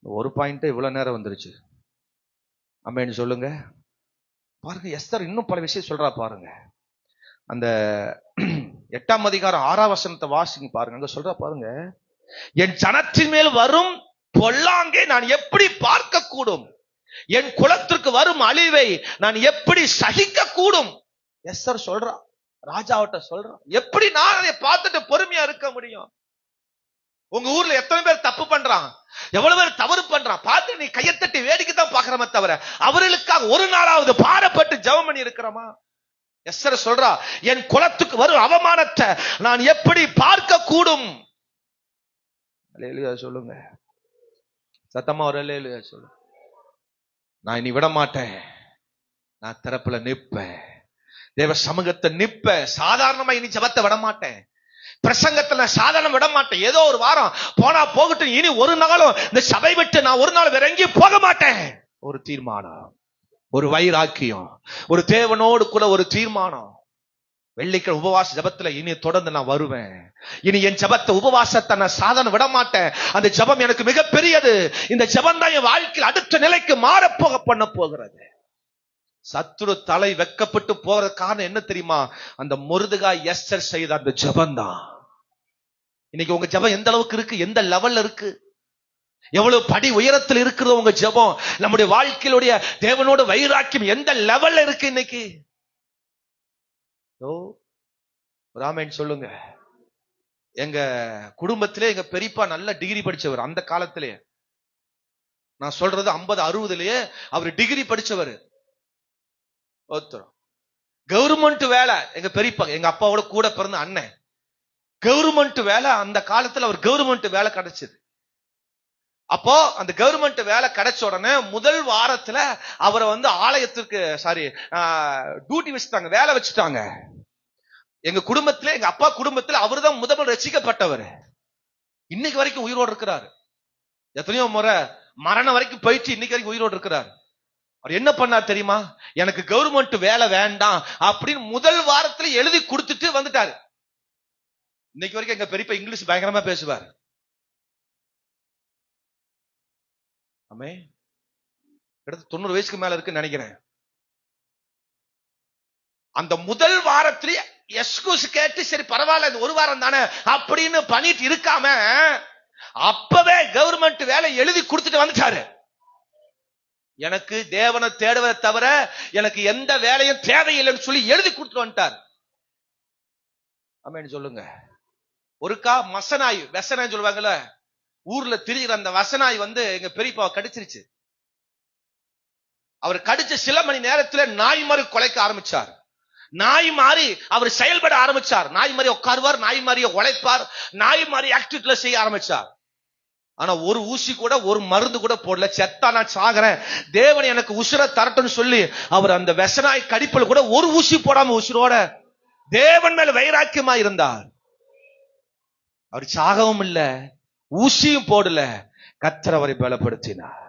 ஒரு பாயிண்ட் இவ்வளவு நேரம் வந்துருச்சு. ஆமென் சொல்லுங்க. பாருங்க, எஸ்தர் இன்னும் பல விஷயம் சொல்றா பாருங்க. அந்த 8ஆம் அதிகாரம் 6ஆம் வசனத்தை வாசிங்க பாருங்க. அங்க சொல்றா பாருங்க, என் ஜனத்தின் மேல் வரும் பொல்லாங்கை நான் எப்படி பார்க்க கூடும்? என் குலத்திற்கு வரும் அழிவை நான் எப்படி சகிக்க கூடும்? எஸ்தர் சொல்றா, ராஜாவிட்ட சொல்றான், எப்படி நான் அதை பார்த்துட்டு பொறுமையா இருக்க முடியும்? உங்க ஊர்ல எத்தனை பேர் தப்பு பண்றான், எவ்வளவு பேர் தவறு பண்றான் பார்த்து நீ கையத்தட்டி வேடிக்கை தான் பாக்குறமே தவிர அவர்களுக்காக ஒரு நாளாவது பாரப்பட்டு ஜெபம் பண்ணி இருக்கிறோமா? எஸ்தர் சொல்றா, என் குலத்துக்கு வரும் அவமானத்தை நான் எப்படி பார்க்க கூடும்? அல்லேலூயா சொல்லுங்க, சத்தமா ஒரு அல்லேலூயா சொல்லுங்க. நான் இனி விட மாட்டேன், நான் திறப்புல நிப்பேன், தேவ சமூகத்தை நிப்ப. சாதாரணமா இனி ஜெபத்தை விட மாட்டேன், பிரசங்கத்துல சாதாரண விட மாட்டேன். ஏதோ ஒரு வாரம் போனா போகட்டும், இனி ஒரு நாளும் இந்த சபை விட்டு நான் ஒரு நாள் வேற எங்கேயும் போக மாட்டேன். ஒரு தீர்மானம், ஒரு வைராக்கியம், ஒரு தேவனோடு கூட ஒரு தீர்மானம். வெள்ளிக்கிழமை உபவாச ஜபத்துல இனி தொடர்ந்து நான் வருவேன். இனி என் ஜபத்தை உபவாசத்தை நான் சாதாரண விட மாட்டேன். அந்த ஜபம் எனக்கு மிகப்பெரியது. இந்த ஜபம் தான் என் வாழ்க்கையில் அடுத்த நிலைக்கு மாறப்போக பண்ண போகிறது. சத்துரு தலை வெக்கப்பட்டு போற காரணம் என்ன தெரியுமா? அந்த மொர்தெகாய் எஸ்தர் செய்த அந்த ஜபம் தான். இன்னைக்கு உங்க ஜபம் எந்த அளவுக்கு இருக்கு, எந்த லெவல்ல இருக்கு, எவ்வளவு படி உயரத்தில் இருக்கிறது உங்க ஜபம்? நம்முடைய வாழ்க்கையிலுடைய தேவனோட வைராக்கியம் எந்த லெவல்ல இருக்கு இன்னைக்கு? ராமன் சொல்லுங்க. எங்க குடும்பத்திலே எங்க பெரியப்பா நல்ல டிகிரி படிச்சவர். அந்த காலத்திலே நான் சொல்றது 50-60லயே அவர் டிகிரி படிச்சவர். கவர்மெண்ட் வேலை. எங்க பெரியப்பா எங்க அப்பாவோட கூட பிறந்த அண்ணன், கவர்மெண்ட் வேலை. அந்த காலத்துல அவர் கவர்மெண்ட் வேலை கிடைச்சது. அப்போ அந்த கவர்மெண்ட் வேலை கிடைச்ச உடனே முதல் வாரத்துல அவரை ஆலயத்திற்கு டியூட்டி வச்சுட்டாங்க, வேலை வச்சுட்டாங்க. எங்க குடும்பத்துல, எங்க அப்பா குடும்பத்துல அவர் தான் முதல் ரசிக்கப்பட்டவர். இன்னைக்கு வரைக்கும் உயிரோடு இருக்கிறார். எத்தனையோ முறை மரணம் வரைக்கும் போயிட்டு இன்னைக்கு வரைக்கும் உயிரோடு இருக்கிறார். அவர் என்ன பண்ணார் தெரியுமா? எனக்கு கவர்மெண்ட் வேலை வேண்டாம் அப்படின்னு முதல் வாரத்துல எழுதி கொடுத்துட்டு வந்துட்டாரு. இன்னைக்கு வரைக்கும் எங்க பெரியப்பா இங்கிலீஷ் பயங்கரமா பேசுவார். ஆமே, கிட்டத்தட்ட 90 வயசுக்கு மேல இருக்குன்னு நினைக்கிறேன். அந்த முதல் வாரத்திலேயே எஸ்கூஸ் கேட்டு சரி பரவாயில்ல இந்த ஒரு வாரம் தானே அப்படின்னு பண்ணிட்டு இருக்காம அப்பவே கவர்மெண்ட் வேலை எழுதி கொடுத்துட்டு வந்துட்டாரு. எனக்கு தேவனை தேடுவதை தவிர எனக்கு எந்த வேலையும் தேவையில்லைன்னு சொல்லி எழுதி கொடுத்துட்டு வந்துட்டார். ஆமென் சொல்லுங்க. ஒருக்கா மசனாய் வெசனாய் சொல்லுவாங்கல்ல, ஊர்ல திரிகிற அந்த வசனாய் எங்க பெரியப்பாவை கடிச்சிருச்சு. அவர் கடிச்ச சில மணி நேரத்துல நாய் மாதிரி குலைக்க ஆரம்பிச்சார். நாய் மாதிரி அவர் செயல்பட ஆரம்பிச்சார். நாய் மாதிரி உட்காருவார், நாய் மாதிரியே உழைப்பார், நாய் மாதிரி ஆக்டிவிட்டில செய்ய ஆரம்பிச்சார். ஆனா ஒரு ஊசி கூட, ஒரு மருந்து கூட போடல. செத்தா நான் சாகிறேன், தேவன் எனக்கு உசுர தரட்டும்னு சொல்லி அவர் அந்த வெசனாய் கடிப்பல் கூட ஒரு ஊசி போடாம உசுரோட தேவன் மேல வைராக்கியமா இருந்தார். அவர் சாகவும் இல்ல, ஊசியும் போடல, கர்த்தர் அவரை பலப்படுத்தினார்.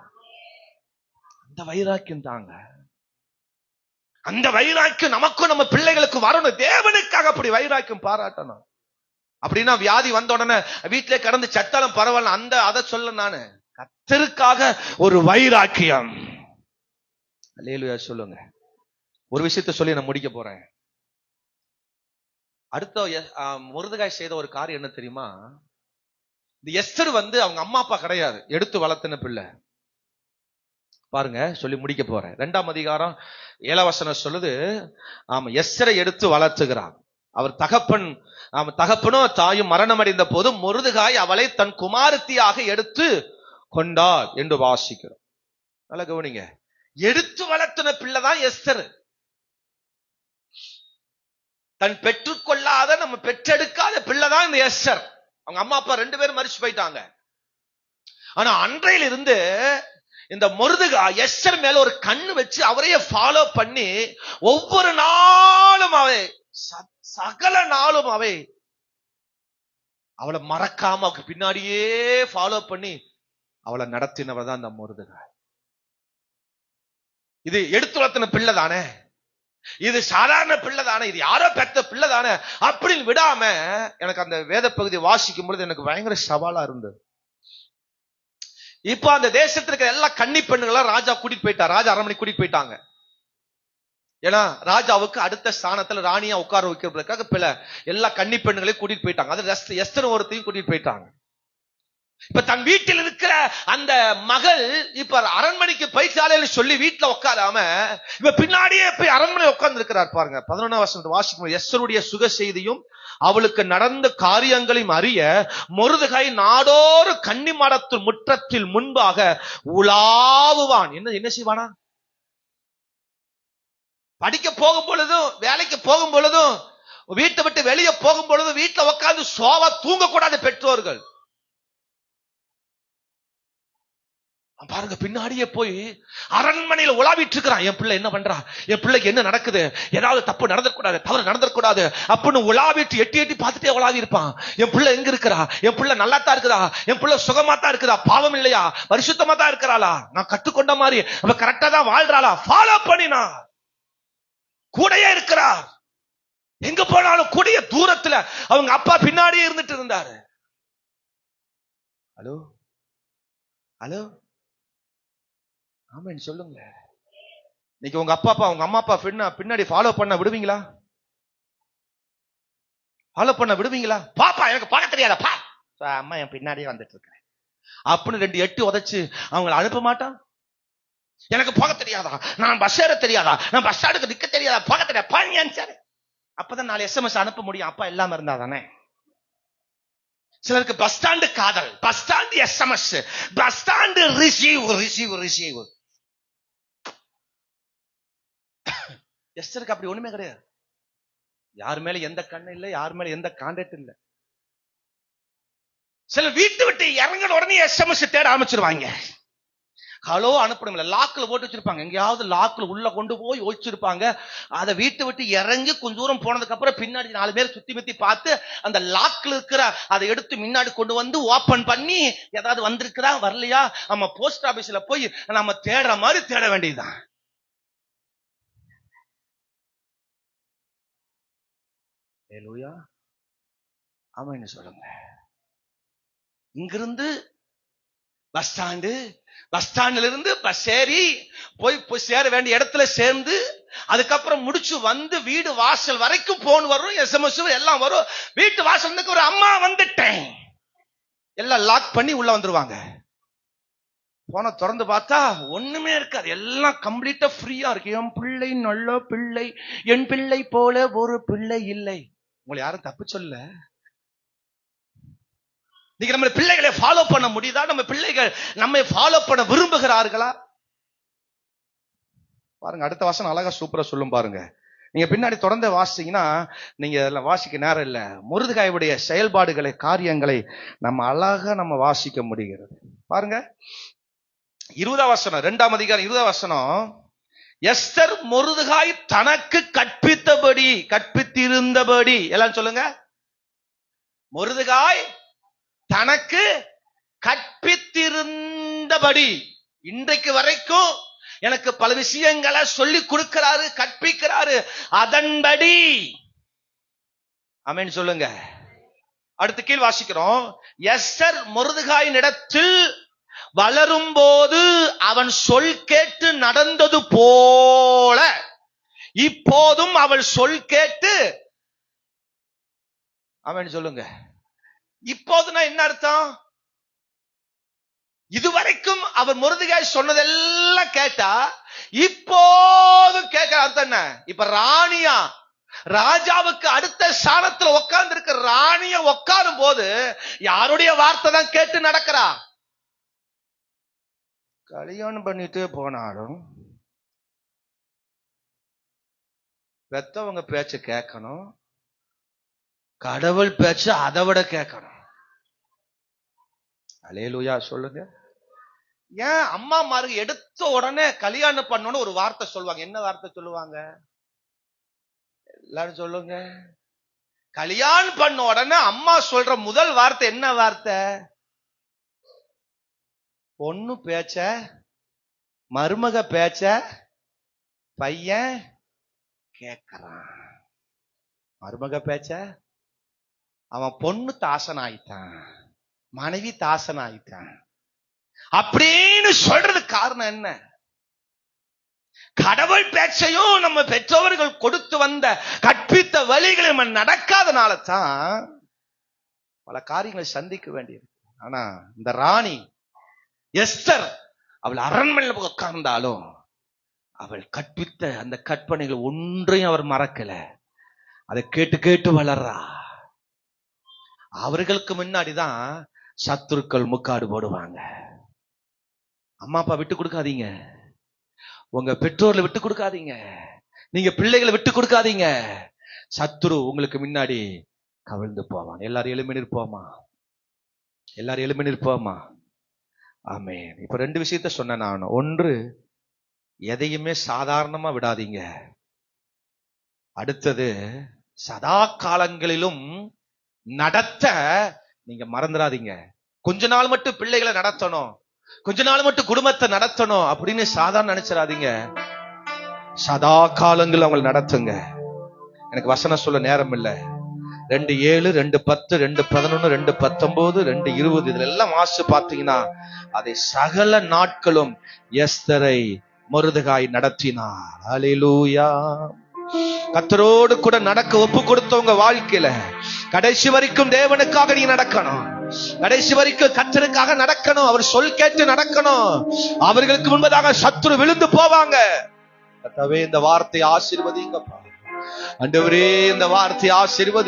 அந்த வைராக்கியம் தாங்க. அந்த வைராக்கியம் நமக்கும் நம்ம பிள்ளைகளுக்கு வரணும். தேவனுக்காக அப்படி வைராக்கியம் பாராட்டணும். அப்படின்னா வியாதி வந்த உடனே வீட்டிலே கடந்து சத்தாலும் பரவாயில்ல, அந்த அதை சொல்ல நானு. கர்த்தருக்காக ஒரு வைராக்கியம். அல்லேலூயா சொல்லுங்க. ஒரு விஷயத்தை சொல்லி நான் முடிக்க போறேன். அடுத்த மொர்தெகாய் செய்த ஒரு காரியம் என்ன தெரியுமா? இந்த எஸ்தர் அவங்க அம்மா அப்பா கிடையாது, எடுத்து வளர்த்தின பிள்ளை. பாருங்க, சொல்லி முடிக்க போறேன். 2ஆம் அதிகாரம் 7ஆம் வசனம் சொல்லுது, ஆமா, எஸ்தரை எடுத்து வளர்த்துகிறான். அவர் தகப்பனும் தாயும் மரணம் அடைந்த போது மொர்தெகாய் அவளை தன் குமாரத்தியாக எடுத்து கொண்டார் என்று வாசிக்கிறோம். நல்ல கவனிங்க, எடுத்து வளர்த்தின பிள்ளைதான் எஸ்தர். தன் பெற்றுக்கொள்ளாத, நம்ம பெற்றெடுக்காத பிள்ளைதான் இந்த எஸ்தர். அவங்க அம்மா அப்பா 2 பேரும் மரிச்சு போயிட்டாங்க. ஆனா அன்றையில இருந்து இந்த மொர்தெகாய் எஸ்தர் மேல ஒரு கண்ணு வச்சு அவரையே ஃபாலோ பண்ணி ஒவ்வொரு நாளும் சகல நாளும் அவளை மறக்காம அவளுக்கு பின்னாடியே ஃபாலோ பண்ணி அவளை நடத்தினவர் தான் இந்த மொர்தெகாய். இது எடுத்து வளர்த்தின பிள்ளை தானே, இது சாதாரண பிள்ளை தானே, இது யாரோ பெத்த பிள்ளை தானே அப்படின்னு விடாம, எனக்கு அந்த வேத பகுதி வாசிக்கும் பொழுது எனக்கு பயங்கர சவாலா இருந்தது. இப்ப அந்த தேசத்திற்கு எல்லா கன்னி பெண்ணுகளும் ராஜா கூட்டிட்டு போயிட்டார். ராஜா அரண்மனை கூட்டிட்டு போயிட்டாங்க. ஏன்னா ராஜாவுக்கு அடுத்த ஸ்தானத்துல ராணியா உட்கார வைக்கிறதுக்காக எல்லா கன்னி பெண்களையும் கூட்டிட்டு போயிட்டாங்க. அது எஸ்தர் ஒருத்தையும் கூட்டிட்டு போயிட்டாங்க. இப்ப தன் வீட்டில் இருக்கிற அந்த மகள் இப்ப அரண்மனைக்கு போயிட்டாலே சொல்லி வீட்டுல உட்காராம இப்ப பின்னாடியே போய் அரண்மனை உட்கார்ந்து இருக்கிறார் பாருங்க. 11ஆம் வசனத்தை வாசிக்கும். எஸ்தருடைய சுக செய்தியும் அவளுக்கு நடந்த காரியங்களையும் அறிய மொர்தெகாய் நாடோறு கன்னிமாடத்து முற்றத்தில் முன்பாக உலாவுவான். என்ன செய்வானா? படிக்க போகும் பொழுதும் வேலைக்கு போகும் பொழுதும் வீட்டை விட்டு வெளியே போகும் பொழுதும் வீட்டுல உட்கார்ந்து சோவா தூங்கக்கூடாது பெற்றோர்கள். பாருங்க, பின்னாடியே போய் அரண்மனையில உலாவிட்டு இருக்கிறான். என் பிள்ளை என்ன பண்றா, என் பிள்ளைக்கு என்ன நடக்குது, ஏதாவது தப்பு நடந்துக்கூடாது, தவறு நடந்துக்கூடாது அப்படின்னு உலாவிட்டு எட்டி எட்டி பார்த்துட்டே உலாவி இருப்பான். என் பிள்ளை எங்க இருக்கிறா, என் பிள்ளை நல்லா தான் இருக்குதா, என் பிள்ளை சுகமா தான் இருக்குதா, பாவம் இல்லையா, பரிசுத்தமா தான் இருக்கிறாளா, நான் கற்றுக்கொண்ட மாதிரி அவ கரெக்டா தான் வாழ்றாளா, ஃபாலோ பண்ணினா கூடையே இருக்கிறார். எங்க போனாலும் கூடிய தூரத்துல அவங்க அப்பா பின்னாடியே இருந்துட்டு இருந்தாரு. ஹலோ ஹலோ ஆமா சொல்லுங்க. இன்னைக்கு உங்க அப்பா உங்க அம்மா அப்பா பின்னாடி ஃபாலோ பண்ண விடுவீங்களா? ஃபாலோ பண்ண விடுவீங்களா? பாப்பா எனக்கு பார்க்க தெரியாதா, பா அம்மா என் பின்னாடியே வந்துட்டு இருக்கிறேன் அப்படின்னு 2 எட்டு உதைச்சு அவங்களை அனுப்ப மாட்டான். எனக்கு போக தெரியாதா, நான் பஸ் ஏற தெரியாதா, நான் பஸ் ஸ்டாண்டுக்கு நிக்க தெரியாதா, போக தெரியாது, பாரு. அப்பதான் 4 SMS அனுப்ப முடியும். அப்பா இல்லாம இருந்தா தானே. சிலருக்கு பஸ் ஸ்டாண்டு காதல், bus stand SMS, bus stand receive. எஸ்தருக்கு அப்படி ஒண்ணுமே கிடையாது. யார் மேல எந்த கண்ணு இல்ல, யார் மேல எந்த கான்டாக்ட் இல்ல. சில வீட்டு விட்டு இறங்கின உடனே SMS தேட ஆரம்பிச்சிருவாங்க. ஹலோ அனுப்பணும், லாக்ல போட்டு வச்சிருப்பாங்க, எங்கேயாவது லாக்ல உள்ள கொண்டு போய் வச்சிருப்பாங்க. அதை வீட்டு விட்டு இறங்கி கொஞ்ச தூரம் போனதுக்கு அப்புறம் பின்னாடி 4 பேர் சுத்தி முத்தி பார்த்து அந்த லாக்ல இருக்கிற அதை எடுத்து முன்னாடி கொண்டு வந்து ஓபன் பண்ணி ஏதாவது வந்திருக்குதா வரலையா நம்ம போஸ்ட் ஆபீஸ்ல போய் நம்ம தேடுற மாதிரி தேட வேண்டியதுதான். ஆமா என்ன சொல்லுங்க. இங்கிருந்து பஸ் ஸ்டாண்டுல இருந்து பஸ் ஏறி போய் சேர வேண்டிய இடத்துல சேர்ந்து அதுக்கப்புறம் முடிச்சு வந்து வீடு வாசல் வரைக்கும் போன் வரும், SMS எல்லாம் வரும். வீட்டு வாசல் ஒரு அம்மா வந்துட்டேன் எல்லாம் லாக் பண்ணி உள்ள வந்துருவாங்க. போன திறந்து பார்த்தா ஒண்ணுமே இருக்காது, எல்லாம் கம்ப்ளீட்டா ஃப்ரீயா இருக்கு. என் பிள்ளை நல்ல பிள்ளை, என் பிள்ளை போல ஒரு பிள்ளை இல்லை. உங்களை யாரும் தப்பு சொல்ல. நீங்க நம்ம பிள்ளைகளை ஃபாலோ பண்ண முடியுதா? நம்ம பிள்ளைகள் நம்மை ஃபாலோ பண்ண விரும்புகிறார்களா? பாருங்க, அடுத்த வசனம் அழகா சூப்பரா சொல்லும் பாருங்க. நீங்க பின்னாடி தொடர்ந்து வாசிச்சீங்கன்னா, நீங்க அதெல்லாம் வாசிக்க நேரம் இல்ல, மொர்தெகாயுடைய செயல்பாடுகளை காரியங்களை நம்ம அழகா நம்ம வாசிக்க முடிகிறது. பாருங்க 20ஆம் வசனம், 2ஆம் அதிகாரம் 20ஆம் வசனம். எஸ்தர் மொர்தெகாய் தனக்கு கற்பித்திருந்தபடி எல்லாம் சொல்லுங்க. மொர்தெகாய் தனக்கு கற்பித்திருந்தபடி, இன்றைக்கு வரைக்கும் எனக்கு பல விஷயங்களை சொல்லி கொடுக்கிறாரு, கற்பிக்கிறாரு, அதன்படி. ஆமென் சொல்லுங்க. அடுத்து கீழ் வாசிக்கிறோம். எஸ்தர் மொர்தெகாயின் இடத்தில் வளரும் போது அவன் சொல் கேட்டு நடந்தது போல இப்போதும் அவள் சொல் கேட்டு. ஆமென் சொல்லுங்க. இப்போதுனா என்ன அர்த்தம்? இதுவரைக்கும் அவர் மொர்தெகாய் சொன்னதெல்லாம் கேட்டா இப்போது கேட்க அர்த்தம் என்ன? இப்ப ராணியா, ராஜாவுக்கு அடுத்த ஸ்தானத்துல உட்கார்ந்து இருக்க ராணிய உட்காரும் போது யாருடைய வார்த்தை தான் கேட்டு நடக்கிறா? கல்யாணம் பண்ணிட்டு போனாலும் பெத்தவங்க பேச்ச கேட்கணும், கடவுள் பேச்சு அதை விட கேட்கணும். அல்லேலூயா சொல்லுங்க. ஏன் அம்மா மாருக்கு எடுத்த உடனே கல்யாணம் பண்ணோன்னு ஒரு வார்த்தை சொல்லுவாங்க. என்ன வார்த்தை சொல்லுவாங்க? எல்லாரும் சொல்லுங்க. கல்யாணம் பண்ண உடனே அம்மா சொல்ற முதல் வார்த்தை என்ன வார்த்தை? பொண்ணு பேச்ச, மருமக பேச்ச பையன் கேட்கறான். மருமக பேச்ச அவன் பொண்ணு தாசன் ஆயிட்டான், மனைவி தாசன் ஆயிட்டான் அப்படின்னு சொல்றது காரணம் என்ன? கடவுள் பேச்சையும் நம்ம பெற்றோர்கள் கொடுத்து வந்த கற்பித்த வழிகளை நம்ம நடக்காதனால தான் பல காரியங்களை சந்திக்க வேண்டியது. ஆனா இந்த ராணி எஸ்தர் அவள் அரண்மனையில் உட்கார்ந்தாலும் அவள் கற்பித்த அந்த கற்பனைகள் ஒன்றையும் அவர் மறக்கல. அதை கேட்டு கேட்டு வளர்றா. அவர்களுக்கு முன்னாடிதான் சத்துருக்கள் முக்காடு போடுவாங்க. அம்மா அப்பா விட்டு கொடுக்காதீங்க, உங்க பெற்றோர்ல விட்டு கொடுக்காதீங்க, நீங்க பிள்ளைகளை விட்டு கொடுக்காதீங்க. சத்துரு உங்களுக்கு முன்னாடி கவிழ்ந்து போவான். எல்லாரும் எழும்பி நிற்போமா? எல்லாரும் எழும்பி நிற்போமா? ஆமென். இப்ப 2 விஷயத்த சொன்னேன் நான். ஒன்று, எதையுமே சாதாரணமா விடாதீங்க. அடுத்தது, சதா காலங்களிலும் நடத்த நீங்க மறந்துடாதீங்க. கொஞ்ச நாள் மட்டும் பிள்ளைகளை நடத்தணும், கொஞ்ச நாள் மட்டும் குடும்பத்தை நடத்தணும் அப்படின்னு சாதாரண நினைச்சிடாதீங்க. சதா காலங்கள் அவங்களை நடத்துங்க. எனக்கு வசனம் சொல்ல நேரம் இல்லை. 2:7, 2:10, 2:11, 2:19, 2:20 இதுல எல்லாம் வாசிச்சு பார்த்தீங்கன்னா அதை சகல நாட்களும் எஸ்தரை மொர்தெகாய் நடத்தினார். அல்லேலூயா. கர்த்தரோடு கூட நடக்க ஒப்பு கொடுத்தவங்க வாழ்க்கையில கடைசி வரைக்கும் தேவனுக்காக நீ நடக்கணும். கடைசி வரைக்கும் கர்த்தருக்காக நடக்கணும். அவர் சொல் கேட்டு நடக்கணும். அவர்களுக்கு முன்பதாக சத்துரு விழுந்து போவாங்க. கர்த்தாவே, இந்த வார்த்தையை ஆசீர்வதிங்கப்பா. ஆண்டவரே, இந்த வார்த்தையை ஆசீர்வதி.